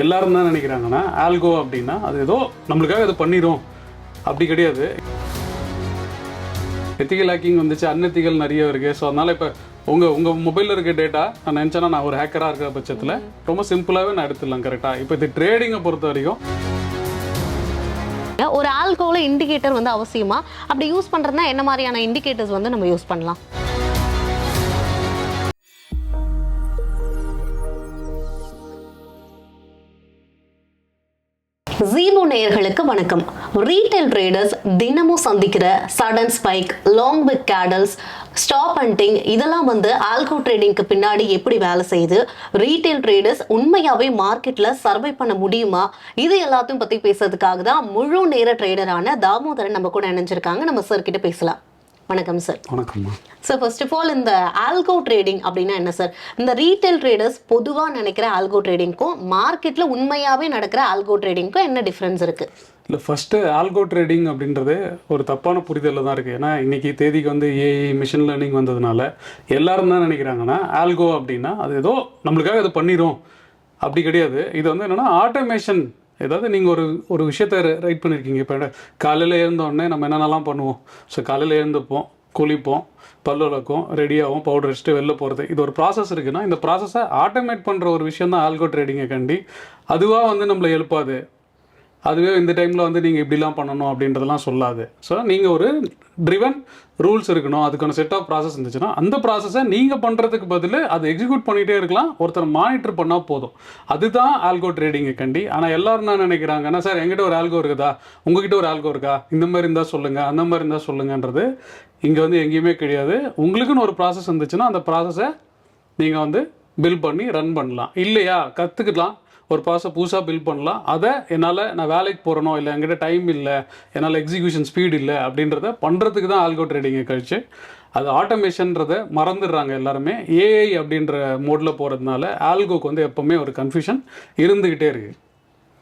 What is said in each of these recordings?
எல்லாரும் என்ன நினைக்கிறாங்கன்னா ஆல்கோ அப்படின்னா அது ஏதோ நம்மளுக்காக அது பண்ணிடும், அப்படி கிடையாது. எத்திக்கல் ஹேக்கிங் வந்துச்சு, அன்எத்திக்கல் நிறைய இருக்குது. ஸோ அதனால் இப்போ உங்கள் மொபைலில் இருக்க டேட்டா நான் நினச்சேன்னா நான் ஒரு ஹேக்கராக இருக்கிற பட்சத்தில் ரொம்ப சிம்பிளாகவே நான் எடுத்துடலாம். கரெக்டாக இப்போ இது ட்ரேடிங்கை பொறுத்த வரைக்கும் ஒரு ஆல்கோவில் இண்டிகேட்டர் வந்து அவசியமா? அப்படி யூஸ் பண்ணுறதுனா என்ன மாதிரியான இண்டிகேட்டர்ஸ் வந்து நம்ம யூஸ் பண்ணலாம்? ஜீபோ நேயர்களுக்கு வணக்கம். ரீட்டைல் ட்ரேடர்ஸ் தினமும் சந்திக்கிற sudden spike, long wick candles, stop hunting இதெல்லாம் வந்து ஆல்கோ ட்ரேடிங்க்கு பின்னாடி எப்படி வேலை செய்யுது, ரீட்டைல் ட்ரேடர்ஸ் உண்மையாவே மார்க்கெட்ல சர்வை பண்ண முடியுமா, இது எல்லாத்தையும் பத்தி பேசுறதுக்காக தான் முழு நேர ட்ரேடரான தாமோதரன் நம்ம கூட இணைஞ்சிருக்காங்க. நம்ம சார் கிட்ட பேசலாம். வணக்கம் சார். வணக்கம்மா சார். ஃபர்ஸ்ட் ஆஃப் ஆல், இந்த ஆல்கோ ட்ரேடிங் அப்படின்னா என்ன சார்? இந்த ரீட்டைல் ட்ரேடர்ஸ் பொதுவாக நினைக்கிற ஆல்கோ ட்ரேடிங்க்கும் மார்க்கெட்டில் உண்மையாகவே நடக்கிற ஆல்கோ ட்ரேடிங்க்கும் என்ன டிஃப்ரென்ஸ் இருக்குது? இல்லை, ஃபஸ்ட்டு ஆல்கோ ட்ரேடிங் அப்படின்றது ஒரு தப்பான புரிதலில் தான் இருக்குது. ஏன்னா இன்றைக்கி தேதிக்கு வந்து ஏஐ மிஷின் லேர்னிங் வந்ததுனால எல்லாரும் தான் நினைக்கிறாங்கன்னா ஆல்கோ அப்படின்னா அது ஏதோ நம்மளுக்காக அது பண்ணிடும், அப்படி கிடையாது. இது வந்து என்னென்னா ஆட்டோமேஷன். ஏதாவது நீங்கள் ஒரு விஷயத்தை ரைட் பண்ணியிருக்கீங்க. இப்போ காலையில் எழுந்தோடனே நம்ம என்னென்னலாம் பண்ணுவோம்? ஸோ காலையில் எழுந்துப்போம், குளிப்போம், பல்லு விளக்கும், ரெடியாகவும், பவுடர் வச்சுட்டு வெளில போகிறது. இது ஒரு ப்ராசஸ் இருக்குன்னா இந்த ப்ராசஸை ஆட்டோமேட் பண்ணுற ஒரு விஷயம் தான் ஆல்கோ ட்ரேடிங்கை கண்டி. அதுவாக வந்து நம்மளை எழுப்பாது, அதுவே இந்த டைமில் வந்து நீங்கள் இப்படிலாம் பண்ணணும் அப்படின்றதெல்லாம் சொல்லாது. ஸோ நீங்கள் ஒரு ட்ரிவன் ரூல்ஸ் இருக்கணும், அதுக்கான செட் ஆஃப் ப்ராசஸ் இருந்துச்சுன்னா அந்த ப்ராசஸை நீங்கள் பண்ணுறதுக்கு பதில் அதை எக்ஸிக்யூட் பண்ணிகிட்டே இருக்கலாம், ஒருத்தர் மானிட்டர் பண்ணால் போதும். அதுதான் ஆல்கோ ட்ரேடிங்கை கண்டி. ஆனால் எல்லோரும் என்ன நினைக்கிறாங்கன்னா, சார் எங்கிட்ட ஒரு ஆல்கோ இருக்குதா, உங்ககிட்ட ஒரு ஆல்கோ இருக்கா, இந்த மாதிரி இருந்தால் சொல்லுங்கள், அந்த மாதிரி இருந்தால் சொல்லுங்கன்றது இங்கே வந்து எங்கேயுமே கிடையாது. உங்களுக்குன்னு ஒரு ப்ராசஸ் இருந்துச்சுன்னா அந்த ப்ராசஸை நீங்கள் வந்து பில்ட் பண்ணி ரன் பண்ணலாம். இல்லையா, கற்றுக்கலாம், ஒரு ப்ராசஸை புதுசாக பில்ட் பண்ணலாம். அதை நான் வேலைக்கு போகிறனோ இல்லை என்கிட்ட டைம் இல்லை, என்னால் எக்ஸிக்யூஷன் ஸ்பீட் இல்லை அப்படின்றத பண்ணுறதுக்கு தான் ஆல்கோ ட்ரேடிங்கை கழிச்சு. அது ஆட்டோமேஷன்றதை மறந்துடுறாங்க எல்லாருமே. ஏஐ அப்படின்ற மோடில் போகிறதுனால ஆல்கோக்கு வந்து எப்போவுமே ஒரு கன்ஃபியூஷன் இருந்துக்கிட்டே இருக்குது.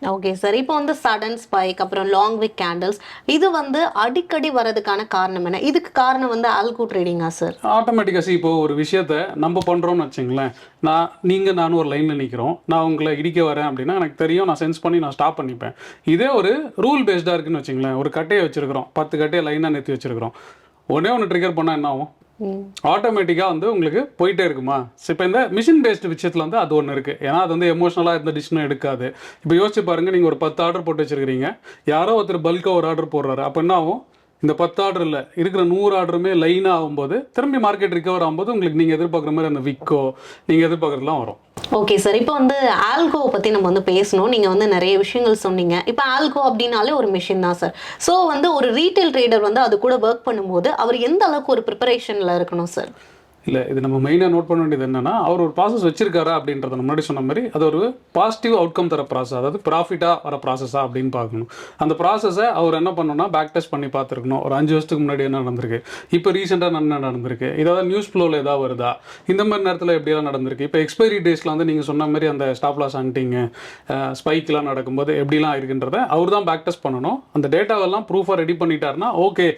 Okay sir. இப்போ வந்து சடன் ஸ்பைக், அப்புறம் லாங் வித் கேண்டல்ஸ், இது வந்து அடிக்கடி வரதுக்கான காரணம் என்ன? இதுக்கு காரணம் வந்து ஆல்கோ ட்ரேடிங்கா சார்? ஆட்டோமேட்டிக்காக இப்போ ஒரு விஷயத்த நம்ம பண்ணுறோம்னு வச்சுங்களேன், நானும் ஒரு லைனில் நிற்கிறோம், நான் உங்களை இடிக்க வரேன் அப்படின்னா எனக்கு தெரியும், நான் சென்ஸ் பண்ணி நான் ஸ்டாப் பண்ணிப்பேன். இதே ஒரு ரூல் பேஸ்டாக இருக்குன்னு வச்சுங்களேன், ஒரு கட்டையை வச்சுருக்கிறோம், 10 கட்டையை லைனாக நிறுத்தி வச்சுருக்கிறோம், ஒன்று ட்ரிகர் பண்ணால் என்ன ஆகும்? ஆட்டோமேட்டிக்காக வந்து உங்களுக்கு போயிட்டே இருக்குமா? இப்போ இந்த மிஷின் பேஸ்டு விஷயத்தில் வந்து அது ஒன்று இருக்குது. ஏன்னா அது வந்து எமோஷனலாக இருந்த டிசிஷனும் எடுக்காது. இப்போ யோசிச்சு பாருங்கள், நீங்கள் ஒரு 10 ஆர்டர் போட்டு வச்சுருக்கிறீங்க, யாரோ ஒருத்தர் பல்காக ஒரு ஆர்டர் போடுறாரு. அப்போ என்ன ஆகும்? இந்த 10 ஆர்டரில் இருக்கிற 100 ஆர்டருமே லைனாக ஆகும்போது திரும்பி மார்க்கெட் ரிகவர் ஆகும்போது உங்களுக்கு நீங்கள் எதிர்பார்க்குற மாதிரி அந்த விக்கோ நீங்கள் எதிர்பார்க்குறதுலாம் வரும். Okay sir. இப்போ வந்து ஆல்கோவை பற்றி நம்ம வந்து பேசணும். நீங்கள் வந்து நிறைய விஷயங்கள் சொன்னீங்க. இப்போ ஆல்கோ அப்படின்னாலே ஒரு மிஷின் தான் சார். ஸோ வந்து ஒரு ரீட்டைல் ட்ரேடர் வந்து அது கூட ஒர்க் பண்ணும்போது அவர் எந்த அளவுக்கு ஒரு ப்ரிப்பரேஷனில் இருக்கணும் சார்? இல்லை, இது நம்ம மெயினாக நோட் பண்ண வேண்டியது என்னென்னா, அவர் ஒரு ப்ராசஸ் வச்சிருக்காரா அப்படின்றத முன்னாடி சொன்ன மாதிரி அது ஒரு பாசிட்டிவ் அவுட்கம் தர ப்ராசஸ், அதாவது ப்ராஃபிட்டாக வர ப்ராசஸா அப்படின்னு பார்க்கணும். அந்த ப்ராசஸை அவர் என்ன பண்ணணும்னா பேக் டெஸ்ட் பண்ணி பார்த்துருக்கணும். ஒரு 5 வருஷத்துக்கு முன்னாடி என்ன நடந்திருக்கு, இப்போ ரீசெண்டாக என்ன நடந்திருக்கு, ஏதாவது நியூஸ் ஃப்ளோவில் ஏதாவது வருதா, இந்த மாதிரி நேரத்தில் எப்படியெல்லாம் நடந்திருக்கு, இப்போ எக்ஸ்பைரி டேஸில் வந்து நீங்கள் சொன்ன மாதிரி அந்த ஸ்டாப் லாஸ் ஹண்டிங்கு, ஸ்பைக்லாம் நடக்கும்போது எப்படிலாம் இருக்குன்றத அவர் தான் பேக் டெஸ்ட் பண்ணணும். அந்த டேட்டாவெல்லாம் ப்ரூஃபாக ரெடி பண்ணிட்டாருன்னா ஓகே,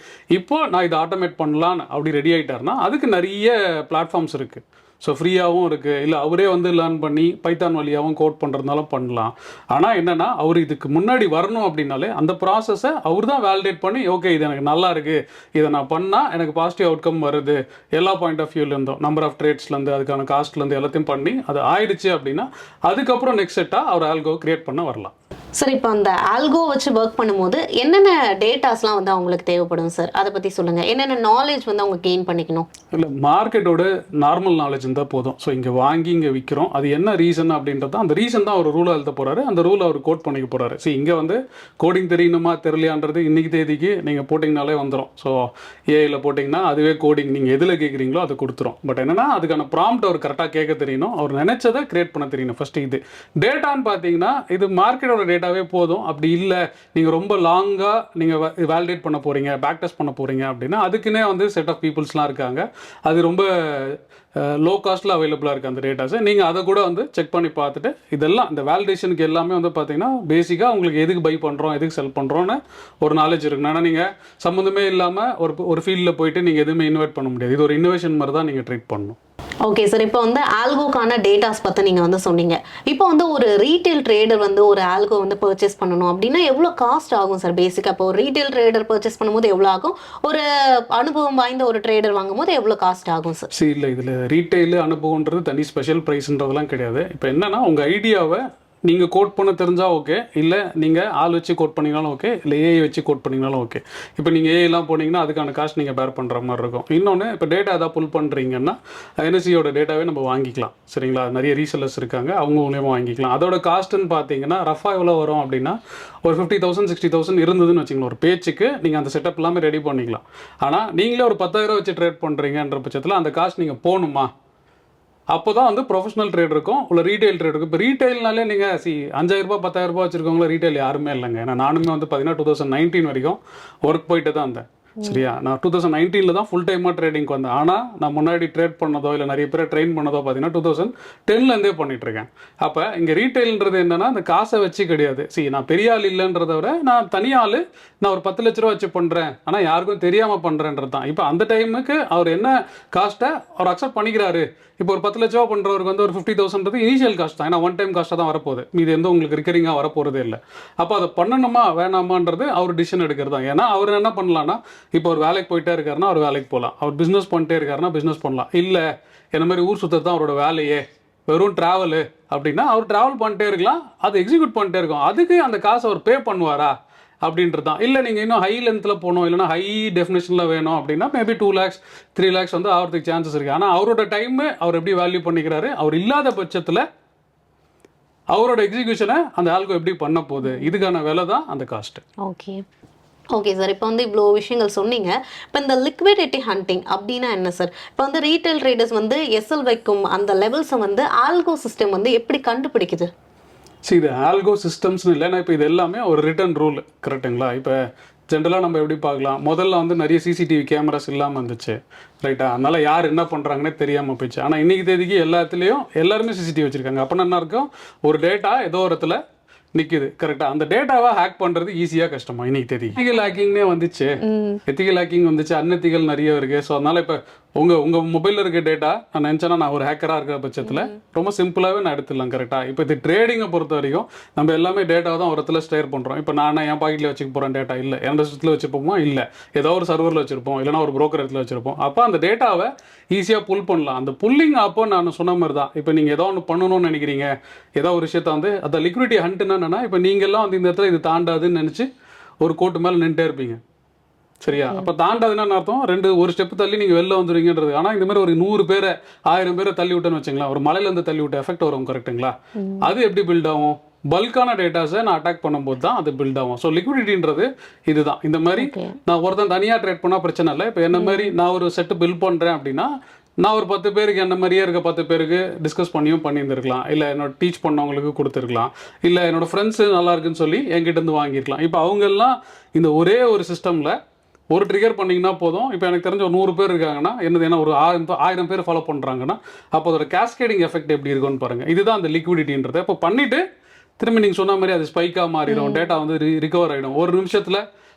இப்போ நான் இதை ஆட்டோமேட் பண்ணலான்னு அப்படி ரெடி ஆகிட்டாருன்னா அதுக்கு நிறைய பிளாட்ஃபார்ம்ஸ் இருக்குது. ஸோ ஃப்ரீயாகவும் இருக்குது, இல்லை அவரே வந்து லேர்ன் பண்ணி பைத்தான் வழியாகவும் கோட் பண்ணுறதுனாலும் பண்ணலாம். ஆனால் என்னென்னா அவர் இதுக்கு முன்னாடி வரணும் அப்படின்னாலே அந்த ப்ராசஸை அவர் தான் வேலிடேட் பண்ணி ஓகே இது எனக்கு நல்லா இருக்குது, இதை நான் பண்ணால் எனக்கு பாசிட்டிவ் அவுட்கம் வருது, எல்லா பாயிண்ட் ஆஃப் வியூலேருந்தும், நம்பர் ஆஃப் ட்ரேட்ஸ்லேருந்து அதுக்கான காஸ்ட்லேருந்து எல்லாத்தையும் பண்ணி அது ஆயிடுச்சு அப்படின்னா அதுக்கப்புறம் நெக்ஸ்ட் செட்டாக அவர் ஆல்கோ கிரியேட் பண்ண வரலாம். சார், இப்போ அந்த ஆல்கோ வச்சு ஒர்க் பண்ணும்போது என்னென்ன டேட்டாஸ்லாம் வந்து அவங்களுக்கு தேவைப்படும் சார்? அதை பற்றி சொல்லுங்கள். என்னென்ன நாலேஜ் வந்து அவங்க கெயின் பண்ணிக்கணும்? இல்லை, மார்க்கெட்டோட நார்மல் நாலேஜ் இருந்தால் போதும். ஸோ இங்கே வாங்கி இங்கே விற்கிறோம், அது என்ன ரீசன் அப்படின்றது அந்த ரீசன் தான் அவர் ரூலாக எழுத போகிறாரு, அந்த ரூல் அவர் கோட் பண்ணிக்க போகிறாரு. ஸோ இங்கே வந்து கோடிங் தெரியணுமா தெரியலையான்றது இன்றைக்கி தேதிக்கு நீங்கள் போட்டிங்கனாலே வந்துடும். ஸோ ஏஐயில் போட்டிங்கன்னா அதுவே கோடிங் நீங்கள் எதில் கேட்குறீங்களோ அதை கொடுத்துரும். பட் என்னென்னா அதுக்கான ப்ராம்ப்ட் அவர் கரெக்டாக கேட்க தெரியணும், அவர் நினச்சதை கிரியேட் பண்ண தெரியணும். ஃபஸ்ட்டு இது டேட்டான்னு பார்த்தீங்கன்னா இது மார்க்கெட்டோட டேட்டாவே போதும். அப்படி இல்லை நீங்கள் ரொம்ப லாங்காக நீங்கள் வேலிடேட் பண்ண போகிறீங்க, பேக் டெஸ்ட் பண்ண போகிறீங்க அப்படின்னா அதுக்குன்னே வந்து செட் ஆஃப் பீப்புள்ஸ்லாம் இருக்காங்க. அது ரொம்ப லோ காஸ்ட்டில் அவைலபிளாக இருக்குது அந்த டேட்டாஸை. நீங்கள் அதை கூட வந்து செக் பண்ணி பார்த்துட்டு இதெல்லாம் இந்த வேலிடேஷனுக்கு எல்லாமே வந்து பார்த்தீங்கன்னா பேசிக்காக உங்களுக்கு எதுக்கு பை பண்ணுறோம் எதுக்கு செல் பண்ணுறோன்னு ஒரு நாலேஜ் இருக்குன்னு. ஆனால் நீங்கள் சம்மந்தமே இல்லாமல் ஒரு ஃபீல்டில் போயிட்டு நீங்கள் எதுவுமே இன்வெஸ்ட் பண்ண முடியாது. இது ஒரு இன்னோவேஷன் மாதிரி தான் நீங்கள் ட்ரீட் பண்ணணும். ஓகே சார், இப்போ வந்து ஆல்கோக்கான டேட்டாஸ் பற்றி நீங்கள் வந்து சொன்னீங்க. இப்போ வந்து ஒரு ரீட்டைல் ட்ரேடர் வந்து ஒரு ஆல்கோ வந்து பர்ச்சேஸ் பண்ணணும் அப்படின்னா எவ்வளோ காஸ்ட் ஆகும் சார்? பேசிக்காக இப்போ ஒரு ரீட்டைல் ட்ரேடர் பர்ச்சேஸ் பண்ணும்போது எவ்வளோ ஆகும், ஒரு அனுபவம் வாய்ந்த ஒரு ட்ரேடர் வாங்கும் போது எவ்வளோ காஸ்ட் ஆகும் சார்? சரி, இல்லை இதில் ரீட்டைலு அனுபவன்றது தனி ஸ்பெஷல் ப்ரைஸ்ன்றதெல்லாம் கிடையாது. இப்போ என்னென்னா உங்கள் ஐடியாவை நீங்கள் கோட் பண்ண தெரிஞ்சால் ஓகே, இல்லை நீங்கள் ஆள் வச்சு கோட் பண்ணிங்கனாலும் ஓகே, இல்லை ஏஐ வச்சு கோட் பண்ணிங்கனாலும் ஓகே. இப்போ நீங்கள் ஏஐலாம் போனீங்கன்னா அதுக்கான காஸ்ட் நீங்கள் பேர் பண்ணுற மாதிரி இருக்கும். இன்னொன்று இப்போ டேட்டா எதாவது புல் பண்ணுறீங்கன்னா என்எஸ்சியோட டேட்டாவே நம்ம வாங்கிக்கலாம். சரிங்களா? நிறைய ரீசெல்லர்ஸ் இருக்காங்க, அவங்க மூலியமாக வாங்கிக்கலாம். அதோட காஸ்ட்டுன்னு பார்த்தீங்கன்னா ரஃபாக எவ்வளோ வரும் அப்படின்னா ஒரு 50,000 60,000 இருந்ததுன்னு வச்சுக்கலாம். ஒரு பேச்சுக்கு நீங்கள் அந்த செட்டப் எல்லாமே ரெடி பண்ணிக்கலாம். ஆனால் நீங்களே ஒரு 10,000 வச்சு ட்ரேட் பண்ணுறீங்கன்ற பட்சத்தில் அந்த காஸ்ட் நீங்கள் போகணுமா? அப்போ தான் வந்து ப்ரொஃபஷனல் ட்ரேட் இருக்கும், உள்ள ரீட்டைல் ட்ரேட் இருக்கும். இப்போ ரீட்டைல்னாலே நீங்கள் 5,000 10,000 வச்சுருக்கவங்கள ரீட்டைல் யாருமே இல்லைங்க. ஏன்னா நானுமே வந்து பார்த்தீங்கன்னா 2019 வரைக்கும் ஒர்க் போயிட்டு தான் இருந்தேன். சரியா? நான் 2019 தான் ஃபுல் டைமாக ட்ரேடிங்க்கு வந்தேன். ஆனால் நான் முன்னாடி ட்ரேட் பண்ணதோ இல்லை நிறைய பேரை ட்ரெயின் பண்ணதோ பார்த்தீங்கன்னா 2010லேருந்தே பண்ணிகிட்ருக்கேன். அப்போ இங்கே ரீட்டைல்ன்றது என்னென்னா அந்த காசை வச்சு கிடையாது. நான் பெரிய ஆள் இல்லைன்றத விட நான் தனியாள், நான் ஒரு 10 லட்ச ரூபா வச்சு பண்ணுறேன், ஆனால் யாருக்கும் தெரியாமல் பண்ணுறேன்றது தான். இப்போ அந்த டைமுக்கு அவர் என்ன காஸ்ட்டை அவர் அக்செப்ட் பண்ணிக்கிறாரு. இப்போ ஒரு 10 லட்ச ரூபா பண்ணுறவருக்கு வந்து ஒரு 50,000 இனிஷியல் காஸ்ட் தான். ஏன்னா ஒன் டைம் காஸ்ட்டாக தான் வரப்போகுது, இது எந்த உங்களுக்கு ரிக்கரிங்காக வரப்போகிறதே இல்லை. அப்போ அதை பண்ணணுமா வேணாமான்றது அவர் டிசிஷன் எடுக்கிறது தான். ஏன்னா அவர் என்ன பண்ணலான்னா, இப்போ ஒரு வேலைக்கு போயிட்டே இருக்காருன்னா அவர் வேலைக்கு போகலாம், அவர் பிஸ்னஸ் பண்ணிட்டே இருக்காருன்னா பிஸ்னஸ் பண்ணலாம். இல்லை என்ன மாதிரி ஊர் சுற்றது தான் அவரோட வேலையே, வெறும் ட்ராவலு அப்படின்னா அவர் ட்ராவல் பண்ணிட்டே இருக்கலாம், அது எக்ஸிக்யூட் பண்ணிட்டே இருக்கும். அதுக்கு அந்த காசை அவர் பே பண்ணுவாரா அப்படின்றது தான். இல்லை நீங்கள் இன்னும் ஹை லென்த்தில் போகணும், இல்லைனா ஹை டெஃபினேஷனில் வேணும் அப்படின்னா மேபி 2 lakhs 3 lakhs வந்து ஆகிறதுக்கு சான்சஸ் இருக்குது. ஆனால் அவரோட டைமு அவர் எப்படி வேல்யூ பண்ணிக்கிறாரு, அவர் இல்லாத பட்சத்தில் அவரோட எக்ஸிக்யூஷனை அந்த ஆல்கோ எப்படி பண்ண போகுது, இதுக்கான விலை தான் அந்த காஸ்ட்டு. ஓகே சார், இப்போ வந்து இவ்வளோ விஷயங்கள் சொன்னீங்க. இப்போ இந்த லிக்விடிட்டி ஹண்டிங் அப்படின்னா என்ன சார்? இப்போ வந்து ரீட்டைல் ட்ரேடர்ஸ் வந்து எஸ்எல் வைக்கும் அந்த லெவல்ஸை வந்து ஆல்கோ சிஸ்டம் வந்து எப்படி கண்டுபிடிக்குது? இது ஆல்கோ சிஸ்டம்ஸ்னு இல்லைன்னா இப்போ இது எல்லாமே ஒரு ரிட்டன் ரூல், கரெக்டுங்களா? இப்போ ஜென்ரலாக நம்ம எப்படி பார்க்கலாம், முதல்ல வந்து நிறைய சிசிடிவி கேமராஸ் இல்லாமல் இருந்துச்சு, ரைட்டா? அதனால் யார் என்ன பண்ணுறாங்கன்னே தெரியாமல் போயிடுச்சு. ஆனால் இன்றைக்கி தேதிக்கு எல்லாருமே சிசிடிவி வச்சுருக்காங்க. அப்போ என்ன இருக்கும், ஒரு டேட்டா ஏதோ ஒரு இடத்துல நிற்குது, கரெக்டாக? அந்த டேட்டாவை ஹேக் பண்ணுறது ஈஸியாக கஷ்டமா இன்னைக்கு தெரியும். எத்திக்கல் ஹேக்கிங்னே வந்துச்சு, எத்திக்கல் ஹேக்கிங் வந்துச்சு, அன்எத்திக்கல் நிறைய இருக்குது. ஸோ அதனால் இப்போ உங்கள் மொபைலில் இருக்க டேட்டா நான் நினச்சேன்னா நான் ஒரு ஹேக்கராக இருக்கிற பட்சத்தில் ரொம்ப சிம்பிளாகவே நான் எடுத்துடலாம், கரெக்டாக? இப்போ இது ட்ரேடிங்கை பொறுத்த வரைக்கும் நம்ம எல்லாமே டேட்டாவை தான் ஒரு இடத்துல ஸ்டோர் பண்ணுறோம். இப்போ நான் என் பாக்கெட்டில் வச்சுக்க போகிறேன் டேட்டா இல்லை, என்னோட சிஸ்டத்தில் வச்சுப்போமா இல்லை, ஏதோ ஒரு சர்வரில் வச்சுருப்போம், இல்லைனா ஒரு ப்ரோக்கர் இடத்துல வச்சுருப்போம். அப்போ அந்த டேட்டாவை ஈஸியாக புல் பண்ணலாம். அந்த புல்லிங் அப்போ நான் சொன்ன மாதிரி தான். இப்போ நீங்கள் ஏதோ ஒன்று பண்ணணும்னு நினைக்கிறீங்க, ஏதோ ஒரு விஷயத்த வந்து அந்த லிக்விடிட்டி ஹண்ட்னா என்னன்னா, இப்போ நீங்கள்லாம் வந்து இந்த இடத்துல இது தாண்டாதுன்னு நினச்சி ஒரு கோட்டு மேலே நின்றுட்டே இருப்பீங்க, சரியா? அப்போ தாண்டாதுன்னு அர்த்தம் ஒரு ஸ்டெப் தள்ளி நீங்கள் வெளில வந்துடுவீங்கன்றது. ஆனால் இந்த மாதிரி ஒரு 100 பேரை 1000 பேரை தள்ளி விட்டேன்னு வச்சுங்களா, ஒரு மலையிலேருந்து தள்ளி விட்ட எஃபெக்ட் வரும், கரெக்டுங்களா? அது எப்படி பில்ட் ஆகும்? பல்கான டேட்டாஸை நான் அட்டாக் பண்ணும்போது தான் அது பில்ட் ஆகும். ஸோ லிக்விடிட்டின்றது இதுதான். இந்த மாதிரி நான் ஒருத்தன் தனியாக ட்ரேட் பண்ணால் பிரச்சனை இல்லை. இப்போ என்ன மாதிரி நான் ஒரு செட்டு பில்ட் பண்ணுறேன் அப்படின்னா நான் ஒரு 10 பேருக்கு என்ன மாதிரியே இருக்க 10 பேருக்கு டிஸ்கஸ் பண்ணியிருந்திருக்கலாம், இல்லை என்னோட டீச் பண்ணவங்களுக்கு கொடுத்துருக்கலாம், இல்லை என்னோட ஃப்ரெண்ட்ஸு நல்லா இருக்குன்னு சொல்லி என்கிட்ட வாங்கியிருக்கலாம். இப்போ அவங்கெல்லாம் இந்த ஒரே ஒரு சிஸ்டமில் ஒரு ட்ரிகர் பண்ணிங்கன்னா போதும். இப்போ எனக்கு தெரிஞ்ச ஒரு 100 பேர் இருக்காங்கன்னா ஏன்னா ஒரு 1000 பேர் ஃபாலோ பண்ணுறாங்கன்னா அப்போ அதோட கேஸ்கேடிங் எஃபெக்ட் எப்படி இருக்குன்னு பாருங்கள். இதுதான் அந்த லிக்விடிட்டின்றது. இப்போ பண்ணிவிட்டு திரும்பி நீங்கள் சொன்ன மாதிரி அது ஸ்பைக்காக மாறிடும், டேட்டா வந்து ரிகவர் ஆகிடும். ஒரு நிமிஷத்தில்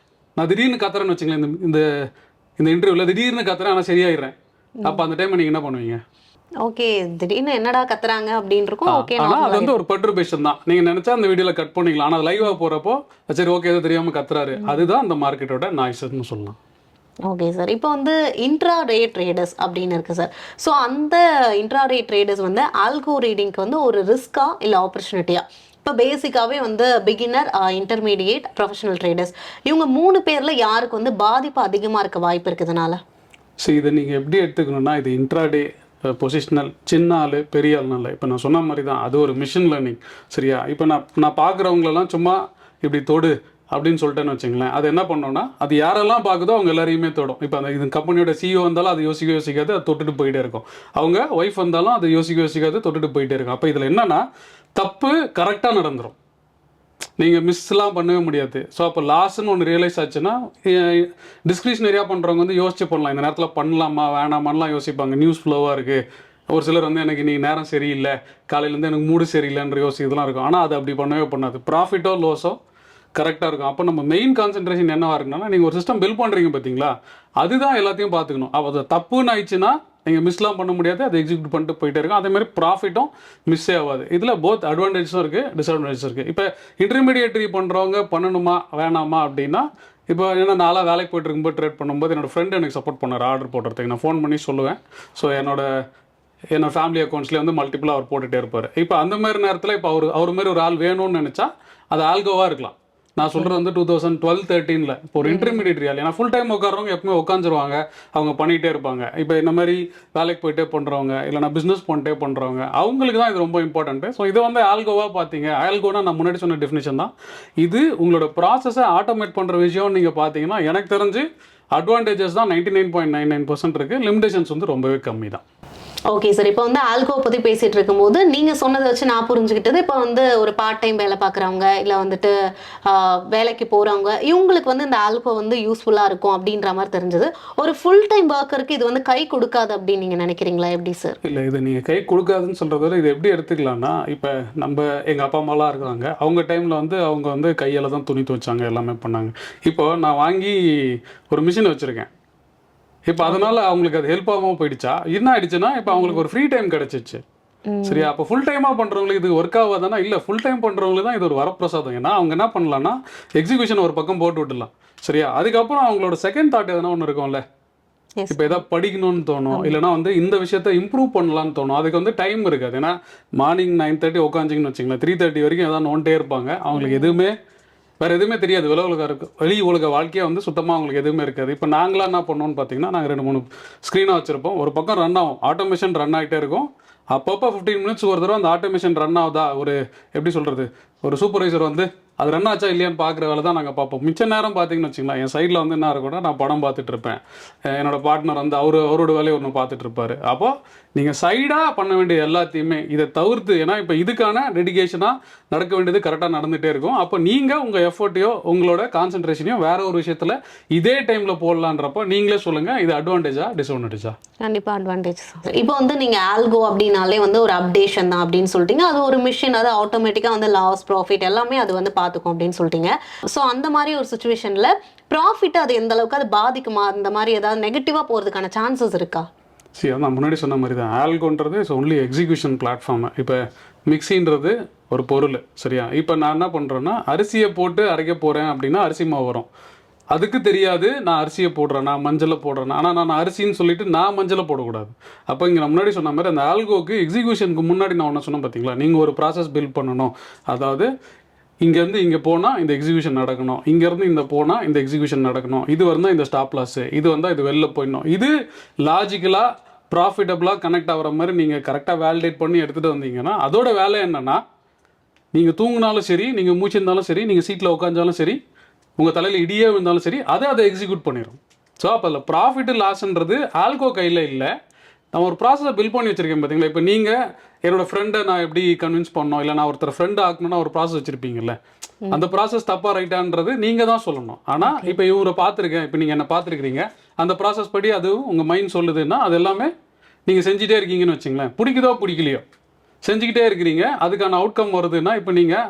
நான் திடீர்னு கத்துறேன்னு வச்சுங்களேன், இந்த இந்த இன்டர்வியூவில் திடீர்னு கத்துறேன் ஆனால் சரியாயிடுறேன். அப்போ அந்த டைம் நீங்கள் என்ன பண்ணுவீங்க? ஓகே, திடீர்னு என்னடா கத்துறாங்க அப்படின்னு இருக்கும். ஓகே, ஆனால் அது வந்து ஒரு பர்டர்பேஷன் தான். நீங்கள் நினச்சா அந்த வீடியோவில் கட் பண்ணிக்கலாம். ஆனால் லைவாக போகிறப்போ சரி ஓகே எதுவும் தெரியாமல் கத்துறாரு, அதுதான் அந்த மார்க்கெட்டோட நாய்ஸ்ன்னு சொல்லலாம். ஓகே சார், இப்போ வந்து இன்ட்ராடே ட்ரேடர்ஸ் அப்படின்னு இருக்கு சார். ஸோ அந்த இன்ட்ராடே ட்ரேடர்ஸ் வந்து ஆல்கோ ரீடிங்க்கு வந்து ஒரு ரிஸ்கா இல்லை ஆப்பர்ச்சுனிட்டியா? இப்போ பேசிக்காகவே வந்து பிகினர், இன்டர்மீடியேட், ப்ரொஃபஷனல் ட்ரேடர்ஸ் இவங்க 3 பேரில் யாருக்கு வந்து பாதிப்பு அதிகமாக இருக்க வாய்ப்பு இருக்குதுனால? ஸோ இதை நீங்கள் எப்படி எடுத்துக்கணும்னா, இது இன்ட்ராடே பொசிஷனல், சின்ன ஆள் பெரிய ஆள்னால இப்போ நான் சொன்ன மாதிரி தான் அது ஒரு மிஷின் லேர்னிங், சரியா? இப்போ நான் பார்க்குறவங்களெல்லாம் சும்மா இப்படி தொடு அப்படின்னு சொல்லிட்டேன்னு வச்சுங்களேன், அது என்ன பண்ணோன்னா அது யாரெல்லாம் பார்க்குதோ அவங்க எல்லாரையுமே தொடும். இப்போ அந்த இது கம்பெனியோட சிஇஓ வந்தாலும் அது யோசிக்காது, அது தொட்டுட்டு போயிட்டே இருக்கும். அவங்க ஒய்ஃப் வந்தாலும் அது யோசிக்காது, தொட்டுட்டு போயிட்டே இருக்கும். அப்போ இதில் என்னென்னா தப்பு கரெக்டாக நடந்துடும், நீங்கள் மிஸ்லாம் பண்ணவே முடியாது. ஸோ அப்போ லாஸ்ன்னு ஒன்று ரியலைஸ் ஆச்சுன்னா டிஸ்கிரிஷனரியாக பண்ணுறவங்க வந்து யோசிச்சு பண்ணலாம், இந்த நேரத்தில் பண்ணலாமா வேணாமான்லாம் யோசிப்பாங்க. நியூஸ் ஃப்ளோவாக இருக்குது, ஒரு சிலர் வந்து எனக்கு இன்னைக்கு நேரம் சரியில்லை, காலையிலேருந்து எனக்கு மூடு சரியில்லைன்ற யோசிக்கிறதுலாம் இருக்கும். ஆனால் அது அப்படி பண்ணவே பண்ணாது. ப்ராஃபிட்டோ லோஸோ கரெக்டாக இருக்கும். அப்போ நம்ம மெயின் கான்சென்ட்ரேஷன் என்னவா இருக்குன்னா, நீங்கள் ஒரு சிஸ்டம் பில்ட் பண்ணுறீங்க பார்த்தீங்களா, அதுதான் எல்லாத்தையும் பார்த்துக்கணும். அப்போ அது தப்புன்னு ஆயிடுச்சுன்னா நீங்கள் மிஸ்லாம் பண்ண முடியாது, அதை எக்ஸிக்யூட் பண்ணிட்டு போயிட்டே இருக்கும். அதேமாதிரி ப்ராஃபிட்டும் மிஸ்ஸே ஆகாது. இதில் போத் அட்வான்டேஜஸும் இருக்குது, டிஸ்அட்வான்டேஜஸும் இருக்குது. இப்போ இன்டர்மீடியேட்டரி பண்ணுறவங்க பண்ணணுமா வேணாமா அப்படின்னா, இப்போ ஏன்னா நாளாக வேலைக்கு போய்ட்டு இருக்கும்போது ட்ரேட் பண்ணும்போது என்னோடய ஃப்ரெண்டு எனக்கு சப்போர்ட் பண்ணார் ஆர்டர் போடுறதுக்கு. நான் ஃபோன் பண்ணி சொல்லுவேன். ஸோ என்னோட ஃபேமிலி அக்கௌண்ட்ஸ்லேயே வந்து மல்டிபிளாக அவர் போட்டுகிட்டே இருப்பார். இப்போ அந்த மாதிரி நேரத்தில் இப்போ அவர் மாதிரி ஒரு ஆள் வேணும்னு நினச்சா அது ஆல்கோவாக இருக்கலாம். நான் சொல்கிறது வந்து 2012-13 இப்போ ஒரு இன்டர்மீடியட் ஆள். ஏன்னா ஃபுல் டைம் உட்காரவங்க எப்பவுமே உட்காந்துருவாங்க, அவங்க பண்ணிகிட்டே இருப்பாங்க. இப்போ இந்த மாதிரி வேலைக்கு போயிட்டே பண்ணுறவங்க, இல்லைனா பிஸ்னஸ் பண்ணிட்டே பண்ணுறவங்க, அவங்களுக்கு தான் இது ரொம்ப இம்பார்ட்டன்ட்டு. ஸோ இது வந்து ஆல்கோவாக பார்த்தீங்க, ஆல்கோனா நான் முன்னாடி சொன்ன டெஃபினிஷன் தான். இது உங்களோட ப்ராசஸை ஆட்டோமேட் பண்ணுற விஷயம். நீங்கள் பார்த்தீங்கன்னா எனக்கு தெரிஞ்சு அட்வான்டேஜஸ் தான் 99.99% இருக்குது, லிமிடேஷன்ஸ் வந்து ரொம்பவே கம்மி தான். ஓகே சார், இப்போ வந்து ஆல்கோ பற்றி பேசிகிட்டு இருக்கும்போது நீங்கள் சொன்னதை வச்சு நான் புரிஞ்சுக்கிட்டது, இப்போ வந்து ஒரு பார்ட் டைம் வேலை பார்க்குறவங்க இல்லை வந்துட்டு வேலைக்கு போகிறவங்க, இவங்களுக்கு வந்து இந்த ஆல்கோ வந்து யூஸ்ஃபுல்லாக இருக்கும் அப்படின்ற மாதிரி தெரிஞ்சது. ஒரு ஃபுல் டைம் ஒர்க்கருக்கு இது வந்து கை கொடுக்காது அப்படின்னு நீங்கள் நினைக்கிறீங்களா? எப்படி சார்? இல்லை, இது நீங்கள் கை கொடுக்காதுன்னு சொல்கிறத இது எப்படி எடுத்துக்கலாம்னா, இப்போ எங்கள் அப்பா அம்மாலாம் இருக்கிறாங்க, அவங்க டைமில் வந்து அவங்க வந்து கையால் தான் துணி துவைச்சாங்க, எல்லாமே பண்ணாங்க. இப்போ நான் வாங்கி ஒரு மிஷின் வச்சுருக்கேன். இப்போ அதனால அவங்களுக்கு அது ஹெல்ப் ஆகாமல் போயிடுச்சா? என்ன ஆயிடுச்சுன்னா, இப்போ அவங்களுக்கு ஒரு ஃப்ரீ டைம் கிடைச்சிச்சு. சரியா? அப்போ ஃபுல் டைமாக பண்ணுறவங்களுக்கு இது ஒர்க் ஆகாதானா? இல்லை, ஃபுல் டைம் பண்ணுறவங்களுக்கு தான் இது ஒரு வரப்பிரசாதம். ஏன்னா அவங்க என்ன பண்ணலாம்னா, எக்ஸிக்யூஷன் ஒரு பக்கம் போட்டு விட்டுடலாம். சரியா? அதுக்கப்புறம் அவங்களோட செகண்ட் தாட் எதனா ஒன்று இருக்கும்ல, இப்போ எதாவது படிக்கணும்னு தோணும், இல்லைனா வந்து இந்த விஷயத்தை இம்ப்ரூவ் பண்ணலான்னு தோணும். அதுக்கு வந்து டைம் இருக்காது. ஏன்னா மார்னிங் 9:30 உட்காந்துங்கன்னு வச்சுங்களேன், 3:30 வரைக்கும் எதாவது நோண்டே இருப்பாங்க. அவங்களுக்கு எதுவுமே வேறு எதுவுமே தெரியாது. வெளி உலக வாழ்க்கையே வந்து சுத்தமாக அவங்களுக்கு எதுவுமே இருக்காது. இப்போ நாங்களாம் என்ன பண்ணோம்னு பார்த்தீங்கன்னா, நாங்கள் 2-3 ஸ்க்ரீனாக வச்சுருப்போம். ஒரு பக்கம் ரன் ஆகும், ஆட்டோமேஷன் ரன் ஆகிட்டே இருக்கும். அப்பப்போ 15 மினிட்ஸ் ஒரு தடவை அந்த ஆட்டோமேஷன் ரன் ஆகுதா, ஒரு எப்படி சொல்கிறது, ஒரு சூப்பர்வைசர் வந்து அது ரன் ஆச்சா இல்லையான்னு பார்க்குற வேலை தான் நாங்கள் பார்ப்போம். மிச்ச நேரம் பார்த்தீங்கன்னு வச்சுங்களேன், என் சைடில் வந்து என்ன இருக்கும்னா, நான் படம் பார்த்துட்டு இருப்பேன். என்னோடய பார்ட்னர் வந்து அவரோட வேலையை ஒன்று பார்த்துட்டு இருப்பார். அப்போது நீங்கள் சைடாக பண்ண வேண்டிய எல்லாத்தையுமே இதை தவிர்த்து, ஏன்னா இப்போ இதுக்கான டெடிகேஷனாக நடக்க வேண்டியது கரெக்டாக நடந்துகிட்டே இருக்கும். அப்போ நீங்கள் உங்கள் எஃபர்ட்டையோ உங்களோட கான்சன்ட்ரேஷனையோ வேற ஒரு விஷயத்தில் இதே டைமில் போடலான்றப்போ நீங்களே சொல்லுங்கள், இது அட்வான்டேஜா டிஸ்அட்வான்டேஜா? கண்டிப்பாக அட்வான்டேஜ். இப்போ வந்து நீங்கள் ஆல்கோ அப்படின்னாலே வந்து ஒரு அப்டேஷன் தான் அப்படின்னு சொல்லிட்டீங்க. அது ஒரு மிஷின், அது ஆட்டோமேட்டிக்காக வந்து லாஸ் ப்ராஃபிட் எல்லாமே அது வந்து பார்த்துக்கும் அப்படின்னு சொல்லிட்டீங்க. ஸோ அந்த மாதிரி ஒரு சுச்சுவேஷனில் ப்ராஃபிட் அது எந்த அளவுக்கு அது பாதிக்குமா? அந்த மாதிரி ஏதாவது நெகட்டிவாக போகிறதுக்கான சான்சஸ் இருக்கா? சரி, நான் முன்னாடி சொன்ன மாதிரி தான் ஆல்கோன்றது இஸ் ஒன்லி எக்ஸிக்யூஷன் பிளாட்ஃபார்ம். இப்போ மிக்சின்றது ஒரு பொருள். சரியா? இப்போ நான் என்ன பண்ணுறேன்னா, அரிசியை போட்டு அரைக்க போகிறேன் அப்படின்னா அரிசி மாவு வரும். அதுக்கு தெரியாது நான் அரிசியை போடுறேன், நான் மஞ்சளை போடுறேன். ஆனால் நான் அரிசின்னு சொல்லிட்டு நான் மஞ்சளை போடக்கூடாது. அப்போ இங்கே நான் முன்னாடி சொன்ன மாதிரி அந்த ஆல்கோக்கு எக்ஸிக்யூஷனுக்கு முன்னாடி நான் ஒன்று சொன்னேன் பார்த்தீங்களா, நீங்கள் ஒரு ப்ராசஸ் பில்ட் பண்ணணும். அதாவது இங்கேருந்து இங்கே போனால் இந்த எக்ஸிக்யூஷன் நடக்கணும், இங்கேருந்து இந்த போனால் இந்த எக்ஸிக்யூஷன் நடக்கணும், இது வந்தால் இந்த ஸ்டாப் லாஸு, இது வந்தால் இது வெளில போயிடணும். இது லாஜிக்கலாக ப்ராஃபிட்டபுளாக கனெக்ட் ஆகிற மாதிரி நீங்கள் கரெக்டாக வேலிடேட் பண்ணி எடுத்துகிட்டு வந்தீங்கன்னா, அதோட வேலை என்னென்னா, நீங்கள் தூங்கினாலும் சரி, நீங்கள் மூச்சிருந்தாலும் சரி, நீங்கள் சீட்டில் உட்காந்தாலும் சரி, உங்கள் தலையில் இடியே இருந்தாலும் சரி, அதை எக்ஸிக்யூட் பண்ணிடும். ஸோ அப்போ அதில் ப்ராஃபிட்டு லாஸ்ன்றது ஆல்கோ கையில் இல்லை. நான் ஒரு ப்ராசஸை பில்ட் பண்ணி வச்சுருக்கேன் பார்த்தீங்களா. இப்போ நீங்கள் என்னோடய ஃப்ரெண்டை நான் எப்படி கன்வின்ஸ் பண்ணோம், இல்லை நான் ஒருத்தர் ஃப்ரெண்டு ஆக்கணும்னா ஒரு ப்ராசஸ் வச்சுருப்பீங்கல்ல, அந்த ப்ராசஸ் தப்பாக ரைட்டான்றது நீங்கள் தான் சொல்லணும். ஆனால் இப்போ இவரை பார்த்துருக்கேன், இப்போ நீங்கள் என்ன பார்த்துருக்கிறீங்க, அந்த ப்ராசஸ் படி அது உங்கள் மைண்ட் சொல்லுதுன்னா அது எல்லாமே நீங்கள் செஞ்சுட்டே இருக்கீங்கன்னு வச்சுங்களேன். பிடிக்குதோ பிடிக்கலையோ செஞ்சுக்கிட்டே இருக்கிறீங்க, அதுக்கான அவுட்கம் வருதுன்னா இப்போ நீங்கள்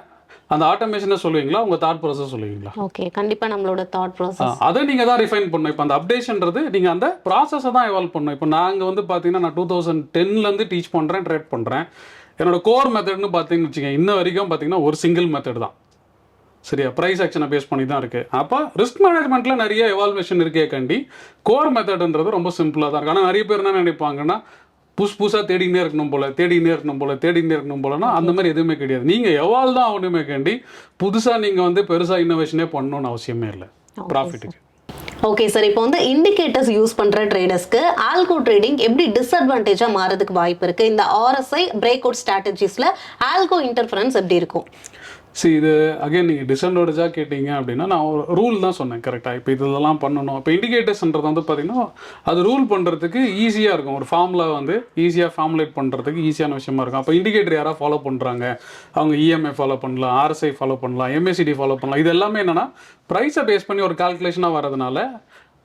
அந்த ஆட்டோமேஷனை சொல்லுவீங்களா, உங்கள் தாட் ப்ராசஸ் சொல்லுவீங்களா? ஓகே, கண்டிப்பாக நம்மளோட தாட் ப்ராசஸ் அதை நீங்கள் தான் ரிஃபைன் பண்ணணும். இப்போ அந்த அப்டேஷன்றது நீங்கள் அந்த ப்ராசஸை தான் எவால்வ் பண்ணணும். இப்போ நாங்கள் வந்து பார்த்தீங்கன்னா நான் 2010லேருந்து டீச் பண்ணுறேன், ட்ரேட் பண்ணுறேன். என்னோட கோர் மெத்தட்னு பார்த்தீங்கன்னு வச்சுக்கோங்க, இன்ன வரைக்கும் பார்த்தீங்கன்னா ஒரு சிங்கிள் மெத்தட் தான். சரியா? ப்ரைஸ் ஆக்ஷனை பேஸ் பண்ணி தான் இருக்குது. அப்போ ரிஸ்க் மேனேஜ்மெண்ட்டில் நிறைய எவால்வேஷன் இருக்கே கண்டி, கோர் மெத்தட்ன்றது ரொம்ப சிம்பிளாக தான் இருக்குது. ஆனால் நிறைய பேர் என்ன நினைப்பாங்கன்னா, புதுசாக தேடினே இருக்கணும் போலனா அந்த மாதிரி எதுவுமே கிடையாது. நீங்கள் எவால் தான் ஒன்றுமே கேண்டி புதுசாக நீங்கள் வந்து பெருசாக இன்னோவேஷனே பண்ணணும்னு அவசியமே இல்லை ப்ராஃபிட்டுக்கு. ஓகே சார், இப்போ வந்து இண்டிகேட்டர்ஸ் யூஸ் பண்ணுற ட்ரேடர்ஸ்க்கு ஆல்கோ ட்ரேடிங் எப்படி டிஸ்அட்வான்டேஜாக மாறதுக்கு வாய்ப்பு இருக்குது? இந்த RSI பிரேக் அவுட் ஸ்ட்ராட்டஜிஸில் ஆல்கோ இன்டர்ஃபரன்ஸ் எப்படி இருக்கும்? சரி, இது அகைன் நீங்கள் டிஸ்அட்வான்டேஜாக கேட்டிங்க அப்படின்னா நான் ஒரு ரூல் தான் சொன்னேன் கரெக்டாக. இப்போ இதெல்லாம் பண்ணணும். இப்போ இண்டிகேட்டர்ஸ்ன்றது வந்து பார்த்திங்கன்னா அது ரூல் பண்ணுறதுக்கு ஈஸியாக இருக்கும். ஒரு ஃபார்முலா வந்து ஈஸியாக ஃபார்முலேட் பண்ணுறதுக்கு ஈஸியான விஷயமா இருக்கும். அப்போ இண்டிகேட்டர் யாராவது ஃபாலோ பண்ணுறாங்க, அவங்க EMA ஃபாலோ பண்ணலாம், RSI ஃபாலோ பண்ணலாம், MACD ஃபாலோ பண்ணலாம். இது எல்லாமே என்னென்னா ப்ரைஸை பேஸ் பண்ணி ஒரு கால்குலேஷனாக வரதுனால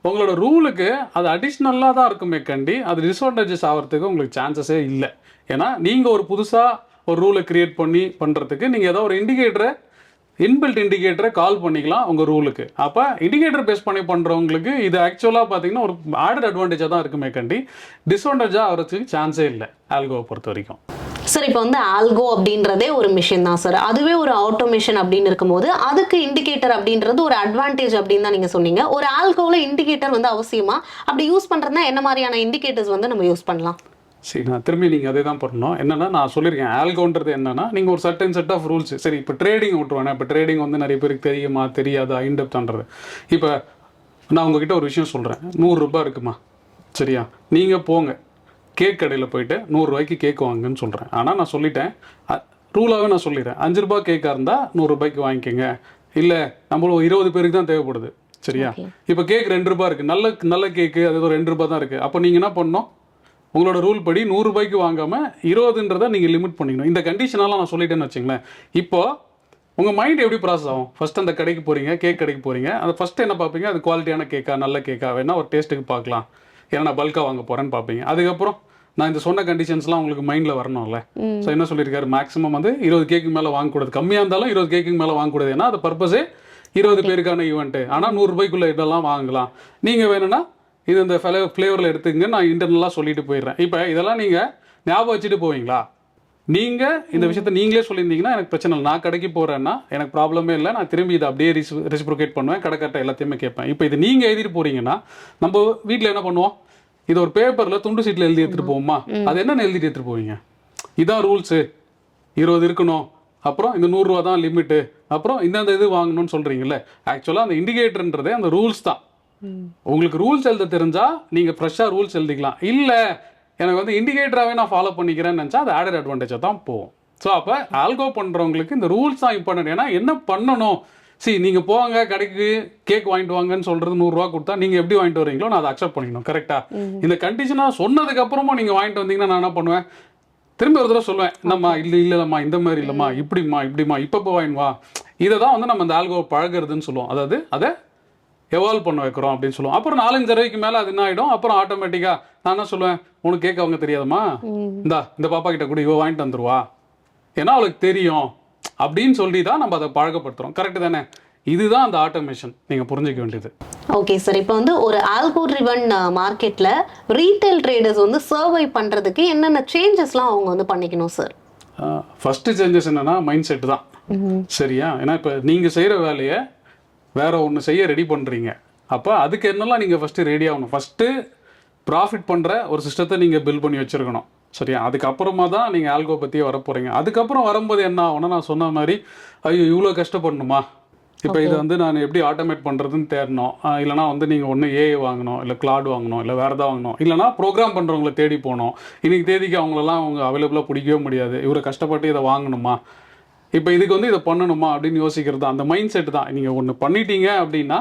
உங்களோட ரூலுக்கு அது அடிஷ்னலாக தான் இருக்குமே கண்டி அது டிஸ்அட்வான்டேஜஸ் ஆகிறதுக்கு உங்களுக்கு சான்சஸே இல்லை. ஏன்னா நீங்கள் ஒரு புதுசாக ஒரு ரூலை கிரியேட் பண்ணி பண்ணுறதுக்கு நீங்கள் ஏதோ ஒரு இன்பில்ட் இண்டிகேட்டரை கால் பண்ணிக்கலாம் உங்கள் ரூலுக்கு. அப்போ இண்டிகேட்டர் பேஸ் பண்ணி பண்ணுறவங்களுக்கு இது ஆக்சுவலாக பார்த்தீங்கன்னா ஒரு ஆடட் அட்வான்டேஜாக தான் இருக்குமே கண்டி டிஸ்அட்வான்டேஜாக ஆகிறதுக்கு சான்ஸே இல்லை ஆல்கோவை பொறுத்த வரைக்கும். சார் இப்போ வந்து ஆல்கோ அப்படின்றதே ஒரு மிஷின் தான் சார், அதுவே ஒரு ஆட்டோமேஷன் அப்படின்னு இருக்கும்போது அதுக்கு இண்டிகேட்டர் அப்படின்றது ஒரு அட்வான்டேஜ் அப்படின்னு தான் நீங்கள் சொன்னீங்க. ஒரு ஆல்கோவில் இண்டிகேட்டர் வந்து அவசியமா? அப்படி யூஸ் பண்ணுறதுனா என்ன மாதிரியான இண்டிகேட்டர்ஸ் வந்து நம்ம யூஸ் பண்ணலாம்? சரி, நான் திரும்பி நீங்கள் அதே தான் பண்ணணும். என்னென்னா நான் சொல்லியிருக்கேன் ஆல்கோன்றது என்னென்னா நீங்கள் ஒரு சர்டன் செட் ஆஃப் ரூல்ஸ். சரி, இப்போ ட்ரேடிங் விட்டுருவேன். இப்போ ட்ரேடிங் வந்து நிறைய பேருக்கு தெரியுமா தெரியாதா இன்டெப்த்ன்றது. இப்போ நான் உங்ககிட்ட ஒரு விஷயம் சொல்கிறேன், 100 ரூபாய் இருக்குமா, சரியா? நீங்கள் போங்க கேக் கடையில் போயிட்டு 100 ரூபாய்க்கு கேக் வாங்குன்னு சொல்கிறேன். ஆனால் நான் சொல்லிட்டேன், ரூலாகவே நான் சொல்லிடுறேன், 5 ரூபாய் கேக்காக இருந்தால் 100 ரூபாய்க்கு வாங்கிக்கோங்க. இல்லை நம்மளும் 20 பேருக்கு தான் தேவைப்படுது, சரியா? இப்போ கேக் 2 ரூபாய் இருக்குது, நல்ல கேக்கு அது ஒரு 2 ரூபாய் தான் இருக்குது. அப்போ நீங்கள் என்ன பண்ணணும், உங்களோட ரூல் படி 100 ரூபாய்க்கு வாங்காமல் 20ன்றதை நீங்கள் லிமிட் பண்ணிக்கணும். இந்த கண்டிஷனெல்லாம் நான் சொல்லிட்டேன்னு வச்சுங்களேன். இப்போது உங்கள் மைண்ட் எப்படி ப்ராசஸ் ஆகும்? ஃபஸ்ட் அந்த கடைக்கு போகிறீங்க, கேக் கடைக்கு போகிறீங்க, அதை ஃபஸ்ட்டு என்ன பார்ப்பீங்க, அது குவாலிட்டியான கேக்கா நல்ல கேக்கா வேணா ஒரு டேஸ்ட்டுக்கு பார்க்கலாம், ஏன்னா நான் பல்காக வாங்க போகிறேன்னு பார்ப்பீங்க. அதுக்கப்புறம் நான் இந்த சொன்ன கண்டிஷன்ஸ்லாம் உங்களுக்கு மைண்டில் வரணும்ல. ஸோ என்ன சொல்லியிருக்காரு, மேக்ஸிமம் வந்து 20 கேக்கு மேலே வாங்கக்கூடாது, கம்மியாக இருந்தாலும் 20 கேக்கு மேலே வாங்கக்கூடாது. ஏன்னா அது பர்பஸே 20 பேருக்கான ஈவெண்ட்டு. ஆனால் 100 ரூபாய்க்குள்ளே இதெல்லாம் வாங்கலாம். நீங்கள் வேணும்னா இது இந்த ஃப்ளேவரில் எடுத்துங்க, நான் இன்டர்னலாக சொல்லிட்டு போயிடுறேன். இப்போ இதெல்லாம் நீங்கள் ஞாபகம் வச்சுட்டு போவீங்களா? நீங்கள் இந்த விஷயத்த நீங்களே சொல்லியிருந்தீங்கன்னா எனக்கு பிரச்சனை இல்லை, நான் கடைக்கு போகிறேன்னா எனக்கு ப்ராப்ளமே இல்லை, நான் திரும்பி இதை அப்படியே ரெசிப்ரோகேட் பண்ணுவேன், கடைக்கார்ட்ட எல்லாத்தையுமே கேட்பேன். இப்போ இது நீங்கள் எழுதிட்டு போகிறீங்கன்னா நம்ம வீட்டில் என்ன பண்ணுவோம், இது ஒரு பேப்பரில் துண்டு சீட்டில் எழுதி எடுத்துகிட்டு போவோமா? அது என்னென்னு எழுதிட்டு எடுத்துகிட்டு போவீங்க, இதான் ரூல்ஸு, 20 இருக்கணும், அப்புறம் இந்த 100 ரூபா தான் லிமிட்டு, அப்புறம் இந்தந்த இது வாங்கணும்னு சொல்கிறீங்களே. ஆக்சுவலாக அந்த இண்டிகேட்டர்ன்றதே அந்த ரூல்ஸ் தான். உங்களுக்கு ரூல்ஸ் எழுத தெரிஞ்சால் நீங்கள் ஃப்ரெஷ்ஷாக ரூல்ஸ் எழுதிக்கலாம். இல்லை எனக்கு வந்து இண்டிகேட்டராகவே நான் ஃபாலோ பண்ணிக்கிறேன்னு நினச்சா அது ஆடட் அட்வான்டேஜாக தான் போகும். ஸோ அப்போ ஆல்கோ பண்ணுறவங்களுக்கு இந்த ரூல்ஸ் தான் இம்பார்ட்டன்ட். ஏன்னா என்ன பண்ணணும், நீங்கள் போவாங்க கடைக்கு கேக் வாங்கிட்டு வாங்கன்னு சொல்கிறது 100 ரூபா கொடுத்தா நீங்கள் எப்படி வாங்கிட்டு வரீங்களோ நான் அதை அக்செப்ட் பண்ணிக்கணும், கரெக்டாக? இந்த கண்டிஷனாக சொன்னதுக்கப்புறமா நீங்கள் வாங்கிட்டு வந்தீங்கன்னா நான் என்ன பண்ணுவேன், திரும்பி ஒரு தடவை சொல்லுவேன், நம்மா இல்லைம்மா இந்த மாதிரி இல்லைம்மா இப்படிம்மா இப்போ வாங்கிட்டு வா. இதை தான் வந்து நம்ம இந்த ஆல்கோ பழகிறதுன்னு சொல்லுவோம். அதாவது அதை எவால்வ் பண்ண வைக்கிறோம் அப்படின்னு சொல்லுவோம். அப்புறம் 4-5 தடவைக்கு மேலே அது என்ன ஆகிடும், அப்புறம் ஆட்டோமேட்டிக்காக நான் என்ன சொல்லுவேன், உனக்கு கேட்க அவங்க தெரியாதம்மா, இந்த பாப்பா கிட்ட கூட இவ வாங்கிட்டு வந்துருவா, ஏன்னா அவளுக்கு தெரியும் அப்படின்னு சொல்லி தான் நம்ம அதை பழக்கப்படுத்துகிறோம். கரெக்டு தானே? இதுதான் அந்த ஆட்டோமேஷன் நீங்கள் புரிஞ்சிக்க வேண்டியது. ஓகே சார், இப்போ வந்து ஒரு ஆல்கோ ட்ரிவன் மார்க்கெட்டில் ரீட்டைல் ட்ரேடர்ஸ் வந்து சர்வை பண்ணுறதுக்கு என்னென்ன சேஞ்சஸ்லாம் அவங்க வந்து பண்ணிக்கணும் சார்? ஃபஸ்ட்டு சேஞ்சஸ் என்னென்னா மைண்ட் செட் தான், சரியா? ஏன்னா இப்போ நீங்கள் செய்கிற வேலையை வேறு ஒன்று செய்ய ரெடி பண்ணுறீங்க, அப்போ அதுக்கு என்னெல்லாம் நீங்கள் ஃபஸ்ட்டு ரெடி ஆகணும். ஃபஸ்ட்டு ப்ராஃபிட் பண்ணுற ஒரு சிஸ்டத்தை நீங்கள் பில்ட் பண்ணி வச்சுருக்கணும், சரியா? அதுக்கப்புறமா தான் நீங்கள் ஆல்கோ பற்றியே வர போகிறீங்க. அதுக்கப்புறம் வரும்போது என்ன ஆகும்னா, நான் சொன்ன மாதிரி ஐயோ இவ்வளோ கஷ்டப்படணுமா, இப்போ இதை வந்து நான் எப்படி ஆட்டோமேட் பண்ணுறதுன்னு தேடணும். இல்லைனா வந்து நீங்கள் ஒன்று ஏஐ வாங்கணும், இல்லை கிளாட் வாங்கணும், இல்லை வேறு எதாவது வாங்கணும், இல்லைனா ப்ரோக்ராம் பண்ணுறவங்கள தேடி போகணும். இன்றைக்கி தேதிக்கு அவங்களெல்லாம் அவங்க அவைலபிளாக பிடிக்கவே முடியாது, இவரை கஷ்டப்பட்டு இதை வாங்கணுமா, இப்போ இதுக்கு வந்து இதை பண்ணணுமா அப்படின்னு யோசிக்கிறது அந்த மைண்ட் செட் தான். நீங்கள் ஒன்று பண்ணிட்டீங்க அப்படின்னா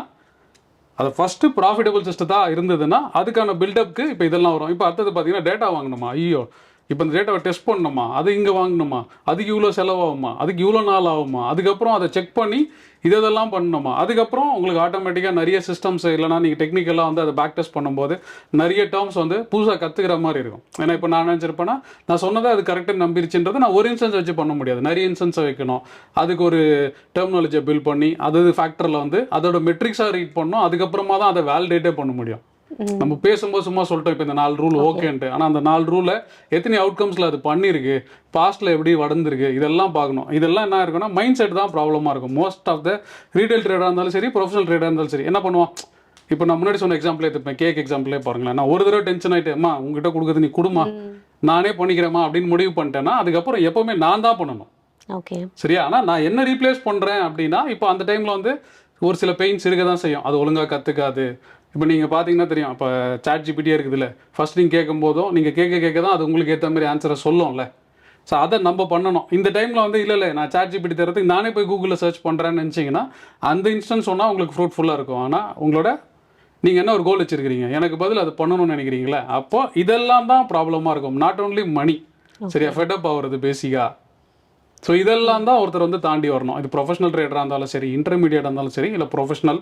அது ஃபஸ்ட்டு ப்ராஃபிட்டபிள் சிஸ்டத்தாக இருந்ததுன்னா அதுக்கான பில்டப்புக்கு இப்போ இதெல்லாம் வரும். இப்போ அடுத்தது பார்த்தீங்கன்னா டேட்டா வாங்கணுமா, ஐயோ இப்போ இந்த டேட்டாவை டெஸ்ட் பண்ணணுமா, அது இங்கே வாங்கணுமா, அதுக்கு இவ்வளோ செலவாகுமா, அதுக்கு இவ்வளோ நாள் ஆகுமா, அதுக்கப்புறம் அதை செக் பண்ணி இதெல்லாம் பண்ணணுமா, அதுக்கப்புறம் உங்களுக்கு ஆட்டோமேட்டிக்காக நிறைய சிஸ்டம்ஸ் இல்லைனா நீங்கள் டெக்னிக்கலாக வந்து அதை பேக் டெஸ்ட் பண்ணும்போது நிறைய டேர்ம்ஸ் வந்து புதுசாக கற்றுக்கிற மாதிரி இருக்கும். ஏன்னா இப்போ நான் நினச்சிருப்பேன்னா நான் சொன்னதை அது கரெக்டாக நம்பிருச்சுன்றது நான் ஒரு இன்ஸ்டன்ஸ் வச்சு பண்ண முடியாது, நிறைய இன்ஸ்டன்ஸை வைக்கணும், அதுக்கு ஒரு டெர்மினாலஜியை பில்ட் பண்ணி அது ஃபேக்டரில் வந்து அதோட மெட்ரிக்ஸாக ரீட் பண்ணணும், அதுக்கப்புறமா தான் அதை வேலிடேட்டே பண்ண முடியும். நம்ம பேசும்போது சும்மா சொல்லிட்டோம் இப்போ இந்த 4 ரூல் ஓகேன்ட்டு, ஆனால் அந்த 4 ரூலை எத்தனை அவுட்கம்ஸில் அது பண்ணியிருக்கு, பாஸ்ட்டில் எப்படி வளர்ந்துருக்கு, இதெல்லாம் பார்க்கணும். இதெல்லாம் என்ன இருக்குன்னா மைண்ட் செட் தான் ப்ராப்ளமாக இருக்கும். மோஸ்ட் ஆஃப் த ரீட்டைல் ட்ரேடாக இருந்தாலும் சரி, ப்ரொஃபஷனல் ட்ரேடாக இருந்தாலும் சரி, என்ன பண்ணுவான், இப்போ நான் முன்னாடி சொன்ன எக்ஸாம்பிளே எடுத்துப்பேன், கேக் எக்ஸாம்பிளே பாருங்களேன். நான் ஒரு தடவை டென்ஷன் ஆகிட்டேம்மா உங்ககிட்ட கொடுக்குறது நீ கொடுமா, நானே பண்ணிக்கிறேம்மா அப்படின்னு முடிவு பண்ணிட்டேன்னா அதுக்கப்புறம் எப்போவுமே நான் தான் பண்ணணும், ஓகே சரியா? ஆனால் நான் என்ன ரீப்ளேஸ் பண்ணுறேன் அப்படின்னா இப்போ அந்த டைமில் வந்து ஒரு சில பெயின்ஸ் இருக்க தான் செய்யும், அது ஒழுங்காக கற்றுக்காது. இப்போ நீங்கள் பார்த்தீங்கன்னா தெரியும், இப்போ சாட் ஜிபிடியே இருக்குதுல்ல, ஃபஸ்ட் நீங்கள் கேட்கும் போதும் நீங்கள் கேட்க தான் அது உங்களுக்கு ஏற்ற மாதிரி ஆன்சரை சொல்லும்ல. ஸோ அதை நம்ம பண்ணணும். இந்த டைமில் வந்து இல்லை நான் சாட் ஜிபிடி தரத்துக்கு நானே போய் கூகுளில் சர்ச் பண்ணுறேன்னு நினச்சிங்கன்னா அந்த இன்ஸ்டன்ஸ் சொன்னால் உங்களுக்கு ஃப்ரூட்ஃபுல்லாக இருக்கும். ஆனால் உங்களோட நீங்கள் என்ன ஒரு கோல் வச்சுருக்கிறீங்க, எனக்கு பதில் அது பண்ணணும்னு நினைக்கிறீங்களே, அப்போ இதெல்லாம் தான் ப்ராப்ளமாக இருக்கும். நாட் ஓன்லி மணி, சரியா, ஃபெட்டப் ஆகுறது பேசிக்காக. ஸோ இதெல்லாம் தான் ஒருத்தர் வந்து தாண்டி வரணும். இது ப்ரொஃபஷனல் ட்ரேடராக இருந்தாலும் சரி, இன்டர்மீடியேட்டாக இருந்தாலும் சரி, இல்லை ப்ரொஃபஷனல்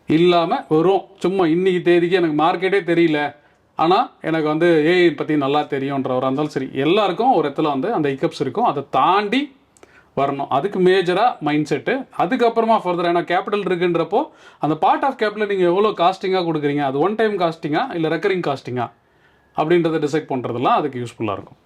இல்லாமல் வெறும் சும்மா இன்னைக்கு தேதிக்கு எனக்கு மார்க்கெட்டே தெரியல, ஆனால் எனக்கு வந்து ஏஐ பற்றி நல்லா தெரியுன்றவராக இருந்தாலும் சரி, எல்லாருக்கும் ஒரு இடத்துல வந்து அந்த ஹிக்கப்ஸ் இருக்கும். அதை தாண்டி வரணும். அதுக்கு மேஜராக மைண்ட் செட்டு. அதுக்கப்புறமா ஃபர்தர் ஏன்னா கேபிட்டல் இருக்குன்றப்போ அந்த பார்ட் ஆஃப் கேபிட்டல் நீங்கள் எவ்வளோ காஸ்டிங்காக கொடுக்குறீங்க, அது ஒன் டைம் காஸ்டிங்கா இல்லை ரெக்கரிங் காஸ்டிங்கா அப்படின்றத டிசைட் பண்ணுறதுலாம் அதுக்கு யூஸ்ஃபுல்லாக இருக்கும்.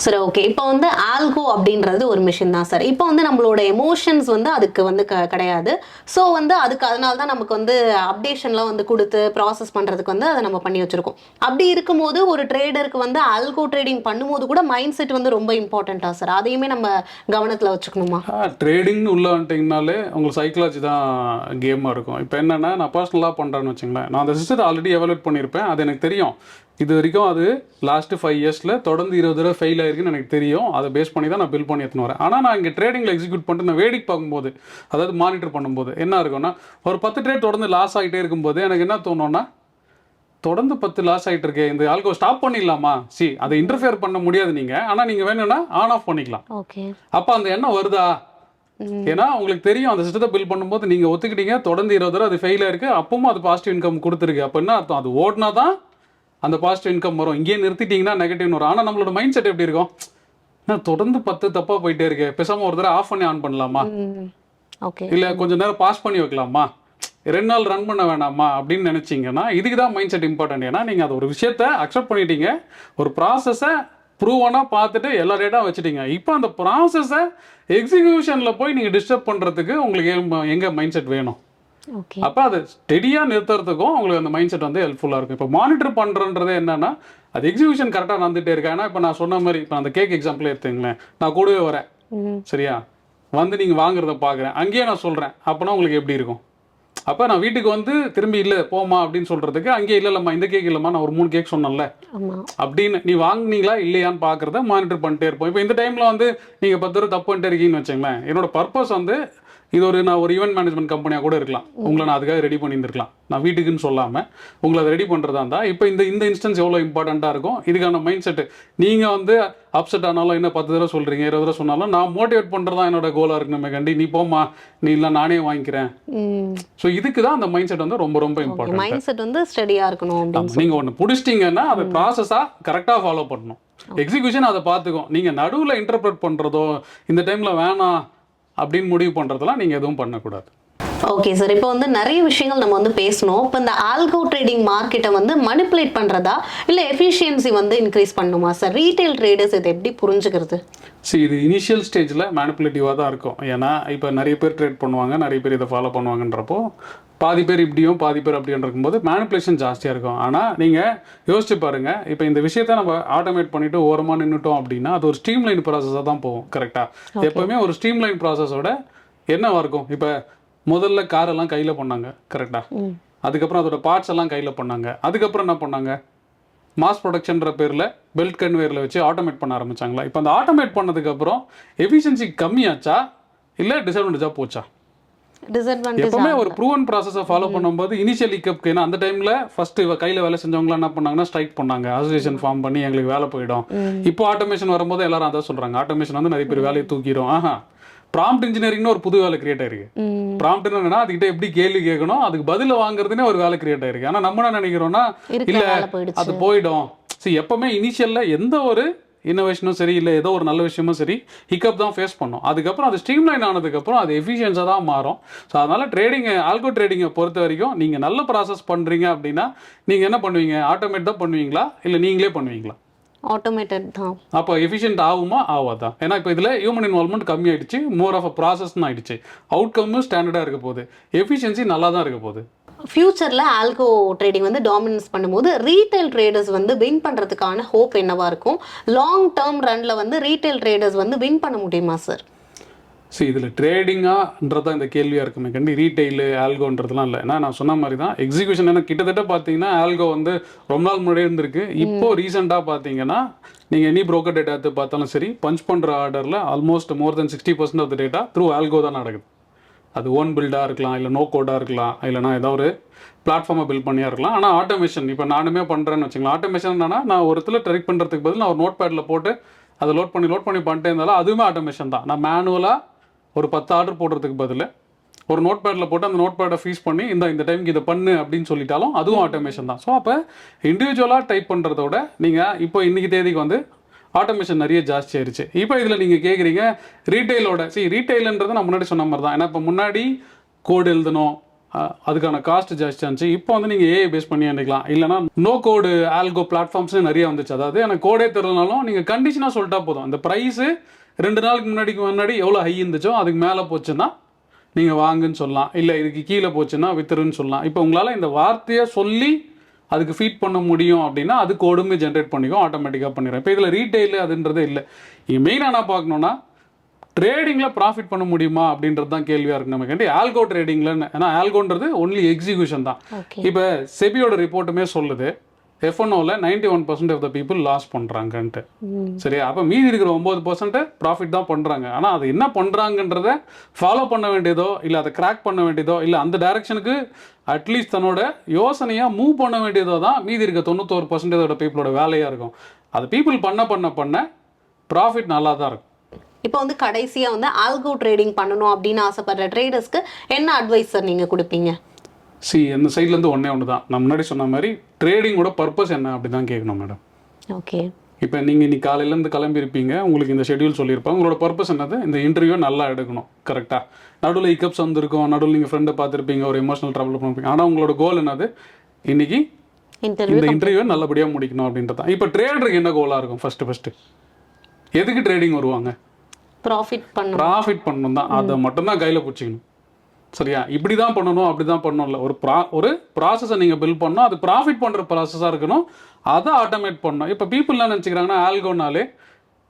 சரி, ஓகே. இப்போ வந்து ஆல்கோ அப்படின்றது ஒரு மிஷின் தான் சார். இப்போ வந்து நம்மளோட எமோஷன்ஸ் வந்து அதுக்கு வந்து கிடையாது. ஸோ வந்து அதுக்கு அதனால தான் நமக்கு வந்து அப்டேஷன்லாம் வந்து கொடுத்து ப்ராசஸ் பண்ணுறதுக்கு வந்து அதை நம்ம பண்ணி வச்சுருக்கோம். அப்படி இருக்கும்போது ஒரு ட்ரேடருக்கு வந்து ஆல்கோ ட்ரேடிங் பண்ணும்போது கூட மைண்ட் செட் வந்து ரொம்ப இம்பார்ட்டண்ட்டா சார்? அதையுமே நம்ம கவனத்தில் வச்சுக்கணுமா? ட்ரேடிங்னு உள்ள வந்துட்டிங்கனாலே உங்களுக்கு சைக்காலஜி தான் கேமாக இருக்கும். இப்போ என்னென்னா நான் பர்சனலாக பண்ணுறேன்னு வச்சுங்களேன், நான் அந்த சிஸ்டத்தை ஆல்ரெடி எவாலுவேட் பண்ணியிருப்பேன். அது எனக்கு தெரியும். இது வரைக்கும் அது லாஸ்ட்டு 5 இயர்ஸில் தொடர்ந்து 20 தடவை ஃபெயில் ஆயிருக்குன்னு எனக்கு தெரியும். அதை பேஸ் பண்ணி தான் நான் பில் பண்ணி எடுத்துன்னு வரேன். ஆனால் நான் இங்கே ட்ரேடிங்கில் எக்ஸிக்யூட் பண்ணிட்டு நான் வேடிக்கை பார்க்கும்போது, அதாவது மானிட்டர் பண்ணும்போது என்ன இருக்கும்னா, ஒரு 10 ட்ரேட் தொடர்ந்து லாஸ் ஆகிட்டே இருக்கும்போது எனக்கு என்ன தோணும்னா, தொடர்ந்து 10 லாஸ் ஆகிட்டு இருக்கே, இந்த ஆல்கோ ஸ்டாப் பண்ணிடலாமா? அதை இன்டர்ஃபியர் பண்ண முடியாது நீங்கள், ஆனால் நீங்கள் வேணும்னா ஆன் ஆஃப் பண்ணிக்கலாம். ஓகே. அப்போ அந்த எண்ணம் வருதா? ஏன்னா உங்களுக்கு தெரியும் அந்த சிஸ்டத்தை பில் பண்ணும்போது நீங்கள் ஒத்துக்கிட்டீங்க, தொடர்ந்து 20 தடவை அது ஃபெயில் ஆயிருக்கு, அப்பவும் அது பாசிட்டிவ் இன்கம் கொடுத்துருக்கு. அப்போ என்ன அர்த்தம்? அது ஓடினா தான் அந்த பாசிட்டிவ் இன்கம் வரும். இங்கேயே நிறுத்திட்டீங்கன்னா நெகட்டிவ்னு வரும். ஆனால் நம்மளோட மைண்ட் செட் எப்படி இருக்கும்? நான் தொடர்ந்து 10 தப்பாக போயிட்டே இருக்கேன், பேசாமல் ஒரு தடவை ஆஃப் பண்ணி ஆன் பண்ணலாமா, இல்லை கொஞ்சம் நேரம் பாஸ் பண்ணி வைக்கலாமா, 2 நாள் ரன் பண்ண வேணாமா அப்படின்னு நினச்சிங்கன்னா இதுக்கு தான் மைண்ட் செட் இம்பார்ட்டன்ட். ஏன்னா நீங்கள் அது ஒரு விஷயத்தை அக்செப்ட் பண்ணிட்டீங்க, ஒரு ப்ராசஸை ப்ரூவனாக பார்த்துட்டு எல்லா ரேட்டாக வச்சுட்டீங்க. இப்போ அந்த ப்ராசஸை எக்ஸிக்யூஷனில் போய் நீங்கள் டிஸ்டர்ப் பண்ணுறதுக்கு உங்களுக்கு எங்கே மைண்ட் செட் வேணும்? அப்போ அதை ஸ்டெடியாக நிறுத்துறதுக்கும் உங்களுக்கு அந்த மைண்ட் செட் வந்து ஹெல்ப்ஃபுல்லாக இருக்கும். இப்போ மானிட்டர் பண்ணுறன்றது என்னன்னா, அது எக்ஸிக்யூஷன் கரெக்டாக நடந்துகிட்டே இருக்கேன். ஏன்னா இப்போ நான் சொன்ன மாதிரி இப்போ அந்த கேக் எக்ஸாம்பிள் எடுத்துங்களேன், நான் கூடவே வரேன், சரியா, வந்து நீங்கள் வாங்குறத பார்க்குறேன், அங்கேயே நான் சொல்கிறேன், அப்போனா உங்களுக்கு எப்படி இருக்கும்? அப்போ நான் வீட்டுக்கு வந்து திரும்பி இல்லை போமா அப்படின்னு சொல்கிறதுக்கு அங்கேயே இல்லைல்லம்மா இந்த கேக் இல்லைம்மா நான் ஒரு 3 கேக் சொன்னேன்ல அப்படின்னு நீ வாங்கினீங்களா இல்லையான்னு பார்க்குறத மானிட்டர் பண்ணிட்டே இருப்போம். இப்போ இந்த டைமில் வந்து நீங்கள் 10 தடவை தப்பு பண்ணிட்டே இருக்கீங்கன்னு வச்சுங்களேன், என்னோட பர்பஸ் வந்து இது நான் ஒரு ஈவெண்ட் மேனேஜ்மெண்ட் கம்பெனியாக கூட இருக்கலாம், உங்களை நான் அதுக்காக ரெடி பண்ணியிருந்துருக்கலாம், நான் வீட்டுக்குன்னு சொல்லாமல் உங்களை அதை ரெடி பண்ணுறதா இருந்தால் இப்போ இந்த இன்ஸ்டன்ஸ் எவ்வளோ இம்பார்ட்டண்ட்டாக இருக்கும். இதுக்கான மைண்ட் செட்டு நீங்கள் வந்து அப்செட் ஆனாலும் என்ன 10 தடவை சொல்கிறீங்க 20 தடவை சொன்னாலும் நான் மோட்டிவேட் பண்ணுறதா என்னோட கோலாக இருக்கு. நம்ம கண்டி நீ போமா, நீ இல்லை நானே வாங்கிக்கிறேன். ஸோ இதுக்கு தான் அந்த மைண்ட் செட் வந்து ரொம்ப ரொம்ப இம்பார்ட்டன்ட். மைண்ட் செட் வந்து ஸ்டடியாக இருக்கணும். நீங்கள் ஒன்று பிடிச்சிட்டிங்கன்னா அதை ப்ராசஸாக கரெக்டாக ஃபாலோ பண்ணணும். எக்ஸிக்யூஷன் அதை பார்த்துக்கும். நீங்கள் நடுவில் இன்டர்பிரட் பண்ணுறதோ இந்த டைமில் வேணாம் அப்படின்னு முடிவு பண்ணுறதெல்லாம் நீங்கள் எதுவும் பண்ணக்கூடாது. ஓகே சார், இப்போ வந்து நிறைய விஷயங்கள் நம்ம வந்து பேசணும். இப்போ இந்த ஆல்கோ ட்ரேடிங் மார்க்கெட்டை வந்து மனிப்புலேட் பண்ணுறதா இல்லை எஃபிஷியன்சி வந்து இன்க்ரீஸ் பண்ணணுமா சார்? ரீட்டைல் ட்ரேடர்ஸ் இதை எப்படி புரிஞ்சுக்கிறது? இது இனிஷியல் ஸ்டேஜில் மேனிப்புலேட்டிவாக தான் இருக்கும். ஏன்னா இப்போ நிறைய பேர் ட்ரேட் பண்ணுவாங்க, நிறைய பேர் இதை ஃபாலோ பண்ணுவாங்கன்றப்போ பாதி பேர் இப்படியும் பாதி பேர் அப்படின்னு இருக்கும்போது மேனிப்புலேஷன் ஜாஸ்தியாக இருக்கும். ஆனால் நீங்கள் யோசிச்சு பாருங்கள், இப்போ இந்த விஷயத்தை நம்ம ஆட்டோமேட் பண்ணிவிட்டு ஓரமாக நின்றுட்டோம் அப்படின்னா அது ஒரு ஸ்ட்ரீம்லைன் ப்ராசஸாக தான் போகும். கரெக்டாக எப்போவுமே ஒரு ஸ்ட்ரீம்லைன் ப்ராசஸோட என்னவாக இருக்கும்? இப்போ முதல்ல காரெல்லாம் கையில் பண்ணாங்க, கரெக்டாக, அதுக்கப்புறம் அதோட பார்ட்ஸ் எல்லாம் கையில் பண்ணாங்க, அதுக்கப்புறம் என்ன பண்ணாங்க, மாஸ் ப்ரொடக்ஷன்ற பேரில் பெல்ட் கன்வேயரில் வச்சு ஆட்டோமேட் பண்ண ஆரம்பிச்சாங்களா? இப்போ அந்த ஆட்டோமேட் பண்ணதுக்கப்புறம் எஃபிஷியன்சி கம்மியாச்சா இல்லை டிஸ்அட்வான்டேஜாக போச்சா? எப்பவுமே ஒரு ப்ரூவன் ப்ராசஸை ஃபாலோ பண்ணும்போது இனிஷியல் இக்கப்க்கு, ஏன்னா அந்த டைமில் ஃபர்ஸ்ட் கையில் வேலை செஞ்சவங்களாம் என்ன பண்ணாங்கன்னா ஸ்ட்ரைக் பண்ணாங்க, அசோசியேஷன் ஃபார்ம் பண்ணி எங்களுக்கு வேலை போயிடும். இப்போ ஆட்டோமேஷன் வரும்போது எல்லாரும் அதான் சொல்கிறாங்க, ஆட்டோமேஷன் வந்து நிறைய பேர் வேலையை தூக்கிடும். ப்ராம்ப்ட் இன்ஜினியரிங்னு ஒரு புது வேலை கிரியேட் ஆயிருக்கு. ப்ராம்ப்ட்னு என்னன்னா அதுக்கிட்ட எப்படி கேள்வி கேட்கணும், அதுக்கு பதில் வாங்குறதுனே ஒரு வேலை கிரியேட் ஆயிருக்கு. ஆனால் நம்ம என்ன நினைக்கிறோம்னா இல்லை அது போயிடும். எப்பவுமே இனிஷியலில் எந்த ஒரு இன்னோவேஷனும் சரி இல்லை ஏதோ ஒரு நல்ல விஷயமும் சரி ஹிக்கப் தான் ஃபேஸ் பண்ணும். அதுக்கப்புறம் அது ஸ்ட்ரீம்லைன் ஆனதுக்கப்புறம் அது எஃபிஷியன்ஸாக தான் மாறும். ஸோ அதனால் ஆல்கோ ட்ரேடிங்கை பொறுத்த வரைக்கும் நீங்கள் நல்ல ப்ராசஸ் பண்ணுறீங்க அப்படின்னா நீங்கள் என்ன பண்ணுவீங்க? ஆட்டோமேட் தான் பண்ணுவீங்களா இல்லை நீங்களே பண்ணுவீங்களா? ஆட்டோமேட்டட் தான். அப்போ எஃபிஷியன்ட் ஆகுமா ஆகாதா? ஏன்னா இப்போ இதில் ஹியூமன் இன்வால்மெண்ட் கம்மியாயிடுச்சு, மோர் ஆஃப் அ ப்ராசஸ்ன்னு ஆயிடுச்சு. அவுட்கம்மும் ஸ்டாண்டர்டாக இருக்க போகுது, எஃபிஷியன்சி நல்லா தான் இருக்க போகுது. ஃபியூச்சரில் ஆல்கோ ட்ரேடிங் வந்து டாமினன்ஸ் பண்ணும்போது ரீட்டைல் ட்ரேடர்ஸ் வந்து வின் பண்ணுறதுக்கான ஹோப் என்னவா இருக்கும்? லாங் டேர்ம் ரனில் வந்து ரீட்டைல் ட்ரேடர்ஸ் வந்து வின் பண்ண முடியுமா சார்? இதில் ட்ரேடிங்கான்றதான் இந்த கேள்வியாக இருக்குமே கண்டி, ரீட்டைலு ஆல்கோன்றதுலாம் இல்லை. ஏன்னா நான் சொன்ன மாதிரி தான் எக்ஸிக்யூஷன். ஏன்னா கிட்டத்தட்ட பார்த்தீங்கன்னா ஆல்கோ வந்து ரொம்ப நாள் முன்னாடியே இருந்திருக்கு. இப்போது ரீசெண்டாக பார்த்தீங்கன்னா நீங்கள் எனி ப்ரோக்கர் டேட்டா எடுத்து பார்த்தாலும் சரி, பஞ்ச் பண்ணுற ஆர்டரில் almost more then 60% of the data through algo தான் நடக்குது. அது ஓன் பில்டாக இருக்கலாம், இல்லை நோ கோடாக இருக்கலாம், இல்லைனா ஏதாவது ஒரு பிளாட்ஃபார்மை பில்ட் பண்ணியாக இருக்கலாம். ஆனால் ஆட்டோமேஷன் இப்போ நானுமே பண்ணுறேன்னு வச்சுக்கலாம். ஆட்டோமேஷன் என்னன்னா நான் ஒரு இடத்துல ட்ரெக் பண்ணுறதுக்கு பதில் நான் ஒரு நோட் பேடில் போட்டு அதை லோட் பண்ணி பண்ணிட்டே இருந்தாலும் அதுவுமே ஆட்டோமேஷன் தான். நான் மேனுவலாக ஒரு 10 ஆர்டர் போடுறதுக்கு பதில் ஒரு நோட் பேடில் போட்டு அந்த நோட் பேடை ஃபீஸ் பண்ணி இந்த டைமுக்கு இதை பண்ணு அப்படின்னு சொல்லிட்டாலும் அதுவும் ஆட்டோமேஷன் தான். ஸோ அப்போ இண்டிவிஜுவலாக டைப் பண்ணுறத விட நீங்கள் இப்போ இன்னைக்கு தேதிக்கு வந்து ஆட்டோமேஷன் நிறைய ஜாஸ்தி ஆயிடுச்சு. இப்போ இதில் நீங்கள் கேட்குறீங்க ரீட்டைலோட ரீட்டைலுன்றது நான் முன்னாடி சொன்ன மாதிரி தான். ஏன்னா இப்போ முன்னாடி கோடு எழுதணும், அதுக்கான காஸ்ட் ஜாஸ்தியாக இருந்துச்சு. இப்போ வந்து நீங்கள் ஏஐ பேஸ் பண்ணி பண்ணிக்கலாம். இல்லைனா நோ கோடு ஆல்கோ பிளாட்ஃபார்ம்ஸ் நிறைய வந்துச்சு. அதாவது எனக்கு கோடே தெரியலனாலும் நீங்கள் கண்டிஷனாக சொல்லிட்டா போதும். அந்த ப்ரைஸு 2 நாளுக்கு முன்னாடி எவ்வளோ ஹை இருந்துச்சோ அதுக்கு மேலே போச்சுன்னா நீங்கள் வாங்குன்னு சொல்லலாம், இல்லை இதுக்கு கீழே போச்சுன்னா வித்துருன்னு சொல்லலாம். இப்போ உங்களால் இந்த வார்த்தையை சொல்லி அதுக்கு ஃபீட் பண்ண முடியும் அப்படின்னா அது கோடுமே ஜென்ரேட் பண்ணிக்கும், ஆட்டோமேட்டிக்காக பண்ணிடுறேன். இப்போ இதில் ரீட்டைலு அதுன்றதே இல்லை. இது மெயினாக நான் பார்க்கணுன்னா ட்ரேடிங்கில் ப்ராஃபிட் பண்ண முடியுமா அப்படின்றது தான் கேள்வியாக இருக்குது நமக்கு. ஆல்கோ ட்ரேடிங்கில் ஏன்னா ஆல்கோன்றது ஒன்லி எக்ஸிக்யூஷன் தான். இப்போ செபியோட ரிப்போர்ட்டுமே சொல்லுது F1ஓவில் 91% ஆஃப் த பீப்புள் லாஸ் பண்ணுறாங்கன்ட்டு. சரியா? அப்போ மீதி இருக்கிற 9% ப்ராஃபிட் தான் பண்ணுறாங்க. ஆனால் அது என்ன பண்ணுறாங்கன்றத ஃபாலோ பண்ண வேண்டியதோ இல்லை அதை கிராக் பண்ண வேண்டியதோ இல்லை அந்த டைரக்ஷனுக்கு அட்லீஸ்ட் தன்னோட யோசனையாக மூவ் பண்ண வேண்டியதோ தான் மீதி இருக்க 91% பீப்புளோட வேலையாக இருக்கும். அது பீப்புள் பண்ண ப்ராஃபிட் நல்லா தான் இருக்கும். இப்போ வந்து கடைசியாக வந்து ஆல்கோ ட்ரேடிங் பண்ணணும் அப்படின்னு ஆசைப்படுற ட்ரேடர்ஸ்க்கு என்ன அட்வைஸ் சார் நீங்கள் கொடுப்பீங்க? எந்த சைட்லேருந்து ஒன்று தான் நான் முன்னாடி சொன்ன மாதிரி ட்ரேடிங்கோட பர்பஸ் என்ன அப்படி தான் கேட்கணும் மேடம். ஓகே. இப்போ நீங்கள் இன்னைக்கு காலையிலேருந்து கிளம்பியிருப்பீங்க, உங்களுக்கு இந்த ஷெட்யூல் சொல்லியிருப்பாங்க. உங்களோட பர்பஸ் என்னது? இந்த இன்டர்வியூ நல்லா எடுக்கணும், கரெக்டாக. நடுவில் ஹிக்கப்ஸ் வந்துருக்கும், நடுவில் நீங்கள் ஃப்ரெண்டை பார்த்துருப்பீங்க, ஒரு எமோஷனல் ட்ராவல் பண்ணிருப்பீங்க. ஆனால் உங்களோட கோல் என்னது? இன்னைக்கு இந்த இன்டர்வியூ நல்லபடியாக முடிக்கணும் அப்படின்றது தான். இப்போ ட்ரேடருக்கு என்ன கோலாக இருக்கும்? ஃபஸ்ட்டு எதுக்கு ட்ரேடிங் வருவாங்க? ப்ராஃபிட் பண்ணணும் தான். அதை மட்டும்தான் கையில் பிடிச்சிக்கணும். சரியா? இப்படி தான் பண்ணணும் அப்படி தான் பண்ணணும் இல்லை. ஒரு ப்ராசஸை நீங்கள் பில்ட் பண்ணணும், அது ப்ராஃபிட் பண்ணுற ப்ராசஸாக இருக்கணும், அதை ஆட்டோமேட் பண்ணணும். இப்போ பீப்புள் என்ன நினச்சிக்கிறாங்கன்னா ஆல்கோனாலே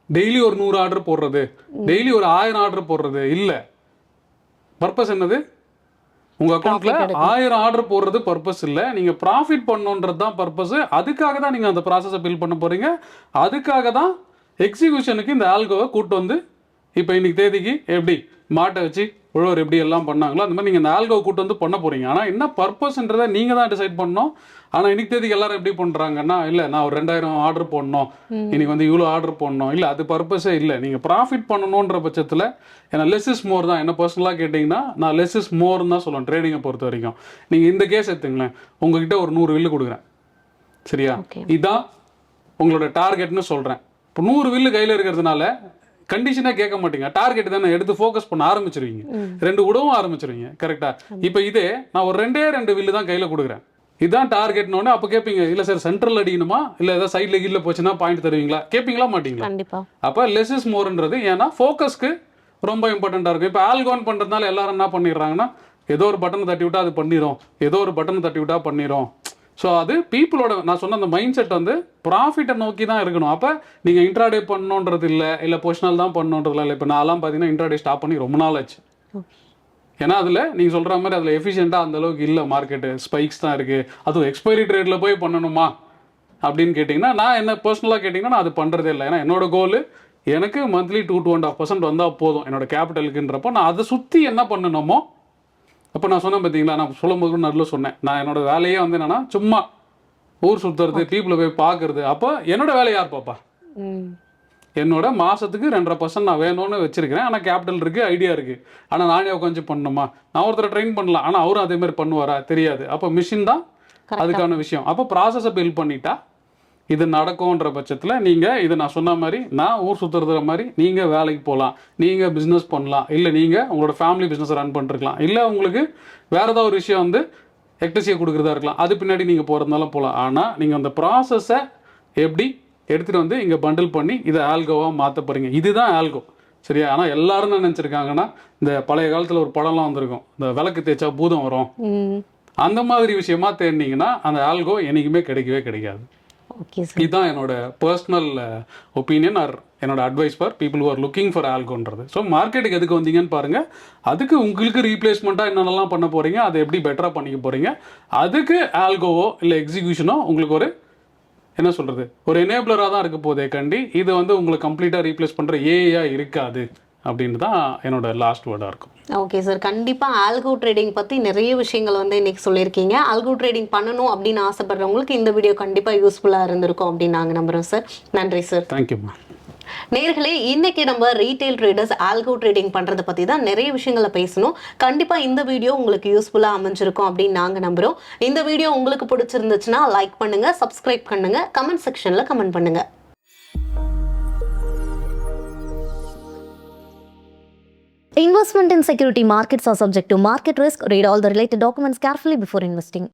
டெய்லி ஒரு 100 ஆர்டர் போடுறது, டெய்லி ஒரு 1000 ஆர்டர் போடுறது இல்லை. பர்பஸ் என்னது? உங்கள் அக்கௌண்ட்டில் 1000 ஆர்டர் போடுறது பர்பஸ் இல்லை, நீங்கள் ப்ராஃபிட் பண்ணணுன்றது தான் பர்பஸ். அதுக்காக தான் நீங்கள் அந்த ப்ராசஸை பில்ட் பண்ண போகிறீங்க. அதுக்காக தான் எக்ஸிக்யூஷனுக்கு இந்த ஆல்கோவை கூப்பிட்டு வந்து இப்போ இன்னைக்கு தேதிக்கு எப்படி மாட்டை வச்சு உழவர் எப்படி எல்லாம் பண்ணாங்களோ அந்த மாதிரி நீங்கள் இந்த ஆல்கோ கூட்டு வந்து பண்ண போகிறீங்க. ஆனால் என்ன பர்பஸ்ன்றதை நீங்கள் தான் டிசைட் பண்ணணும். ஆனால் இன்னைக்கு தேதிக்கு எல்லாரும் எப்படி பண்ணுறாங்கன்னா, இல்லை நான் ஒரு 2000 ஆர்டர் போடணும், இன்னைக்கு வந்து இவ்வளோ ஆர்டர் போடணும், இல்லை அது பர்பஸே இல்லை. நீங்கள் ப்ராஃபிட் பண்ணணுன்ற பட்சத்தில் ஏன்னா லெஸ் இஸ் மோர் தான். என்ன பர்சனலாக கேட்டிங்கன்னா நான் லெஸ் இஸ் மோர்னு தான் சொல்லுவேன் ட்ரேடிங்கை பொறுத்த வரைக்கும். நீங்கள் இந்த கேஸ் எடுத்துங்களேன், உங்ககிட்ட ஒரு 100 வில்லு கொடுக்குறேன், சரியா? இதுதான் உங்களோட டார்கெட்னு சொல்கிறேன். இப்போ 100 வில்லு கையில் இருக்கிறதுனால கண்டிஷனாக கேட்க மாட்டீங்க, டார்கெட் தானே எடுத்து ஃபோக்கஸ் பண்ண ஆரம்பிச்சிருவீங்க, 2 விடவும் ஆரம்பிச்சிருவீங்க, கரெக்டா? இப்போ இதே நான் ஒரு 2 வில்லு தான் கையில் கொடுக்குறேன், இதுதான் டார்கெட்னு. அப்போ கேட்பீங்க, இல்லை சார் சென்ட்ரல் அடிக்கணுமா இல்லை ஏதாவது சைடில் கீழே போச்சுன்னா பாயிண்ட் தருவீங்களா? கேட்பீங்களா மாட்டீங்களா? கண்டிப்பாக. அப்போ லெஸ் இஸ் மோர்ன்றது ஏன்னா ஃபோக்கஸ்க்கு ரொம்ப இம்பார்ட்டண்ட்டாக இருக்கும். இப்போ ஆல்கோன் பண்ணுறதுனால எல்லாரும் என்ன பண்ணிடுறாங்கன்னா, ஏதோ ஒரு பட்டனை தட்டி விட்டா அது பண்ணிடும், ஏதோ ஒரு பட்டனை தட்டி விட்டா பண்ணிடும். ஸோ அது பீப்புளோட நான் சொன்ன அந்த மைண்ட் செட் வந்து ப்ராஃபிட்டை நோக்கி தான் இருக்கணும். அப்போ நீங்கள் இன்ட்ராடே பண்ணணுன்றது இல்லை பொசிஷனல் தான் பண்ணணுன்றதுல இல்லை. இப்போ நான்லாம் பார்த்தீங்கன்னா இன்ட்ராடே ஸ்டாப் பண்ணி ரொம்ப நாள் ஆச்சு. ஏன்னா அதில் நீங்கள் சொல்கிற மாதிரி அதில் எஃபிஷியண்ட்டாக அந்தளவுக்கு இல்லை, மார்க்கெட்டு ஸ்பைக்ஸ் தான் இருக்குது. அதுவும் எக்ஸ்பைரி ட்ரேடில் போய் பண்ணணுமா அப்படின்னு கேட்டிங்கன்னா, நான் என்ன பர்சனலாக கேட்டிங்கன்னா நான் அது பண்ணுறதே இல்லை. ஏன்னா என்னோட கோல் எனக்கு மந்த்லி 2-2.5% வந்தால் போதும் என்னோட கேபிட்டலுக்குன்றப்போ நான் அதை சுற்றி என்ன பண்ணணுமோ. அப்போ நான் சொன்னேன் பார்த்தீங்களா, நான் சொல்லும் போது கூட நல்லா சொன்னேன், நான் என்னோட வேலையே வந்து என்னன்னா சும்மா ஊர் சுற்றுறது, பீப்புளை போய் பார்க்குறது. அப்போ என்னோட வேலை யார் பாப்பா? என்னோட மாதத்துக்கு 2.5% நான் வேணும்னு வச்சிருக்கிறேன். ஆனால் கேபிட்டல் இருக்குது, ஐடியா இருக்குது. ஆனால் நானே உட்காந்து பண்ணணுமா? நான் ஒருத்தரை ட்ரெயின் பண்ணலாம், ஆனால் அவரும் அதே மாதிரி பண்ணுவாரா? தெரியாது. அப்போ மிஷின் தான் அதுக்கான விஷயம். அப்போ ப்ராசஸை பில்ட் பண்ணிட்டா இது நடக்கும்ன்ற பட்சத்தில் நீங்கள் இதை நான் சொன்ன மாதிரி நான் ஊர் சுற்றுற மாதிரி நீங்கள் வேலைக்கு போகலாம், நீங்கள் பிஸ்னஸ் பண்ணலாம், இல்லை நீங்கள் உங்களோட ஃபேமிலி பிஸ்னஸை ரன் பண்ணிருக்கலாம், இல்லை உங்களுக்கு வேறு ஏதாவது ஒரு விஷயம் வந்து எக்டசியை கொடுக்குறதா இருக்கலாம், அது பின்னாடி நீங்கள் போகிறதுனாலும் போகலாம். ஆனால் நீங்கள் அந்த ப்ராசஸை எப்படி எடுத்துகிட்டு வந்து இங்கே பண்டில் பண்ணி இதை ஆல்கோவாக மாற்ற போகிறீங்க. இதுதான் ஆல்கோ, சரியா? ஆனால் எல்லாரும் என்ன நினச்சிருக்காங்கன்னா, இந்த பழைய காலத்தில் ஒரு படம்லாம் வந்திருக்கும், இந்த விளக்கு தேய்ச்சா பூதம் வரும், அந்த மாதிரி விஷயமா தேடினீங்கன்னா அந்த ஆல்கோ என்றைக்குமே கிடைக்காது. இதுதான் என்னோட பர்சனல் ஒப்பீனியன் ஆர் என்னோட advice for people who are looking for ஆல்கோன்றது. ஸோ மார்க்கெட்டுக்கு எதுக்கு வந்தீங்கன்னு பாருங்கள், அதுக்கு உங்களுக்கு ரீப்ளேஸ்மெண்ட்டாக என்னென்னலாம் பண்ண போகிறீங்க, அதை எப்படி பெட்டராக பண்ணிக்க போகிறீங்க, அதுக்கு ஆல்கோவோ இல்லை எக்ஸிக்யூஷனோ உங்களுக்கு ஒரு என்ன சொல்கிறது ஒரு எனேபிளராக தான் இருக்க போதே கண்டி இது வந்து உங்களை கம்ப்ளீட்டாக ரீப்ளேஸ் பண்ணுற ஏஐயாக இருக்காது அப்படின்னு தான் என்னோட லாஸ்ட் வேர்டாக இருக்கும். ஓகே சார், கண்டிப்பாக ஆல்கோ ட்ரேடிங் பற்றி நிறைய விஷயங்கள் வந்து இன்றைக்கி சொல்லியிருக்கீங்க. ஆல்கோ ட்ரேடிங் பண்ணணும் அப்படின்னு ஆசைப்படுறவங்களுக்கு இந்த வீடியோ கண்டிப்பாக யூஸ்ஃபுல்லாக இருந்திருக்கும் அப்படின்னு நாங்கள் நம்புகிறோம் சார். நன்றி சார். தேங்க்யூம்மா. நேர்களே, இன்னைக்கு நம்ம ரீட்டைல் ட்ரேடர்ஸ் ஆல்கோ ட்ரேடிங் பண்றதை பத்தி தான் நிறைய விஷயங்களை பேசணும். கண்டிப்பா இந்த வீடியோ உங்களுக்கு யூஸ்ஃபுல்லா அமைஞ்சிருக்கும் அப்படின்னு நாங்க நம்புறோம். இந்த வீடியோ உங்களுக்கு பிடிச்சிருந்துச்சுன்னா லைக் பண்ணுங்க, சப்ஸ்கிரைப் பண்ணுங்க, கமெண்ட் செக்ஷன்ல கமெண்ட் பண்ணுங்க. Investment in security markets are subject to market risk. Read all the related documents carefully before investing.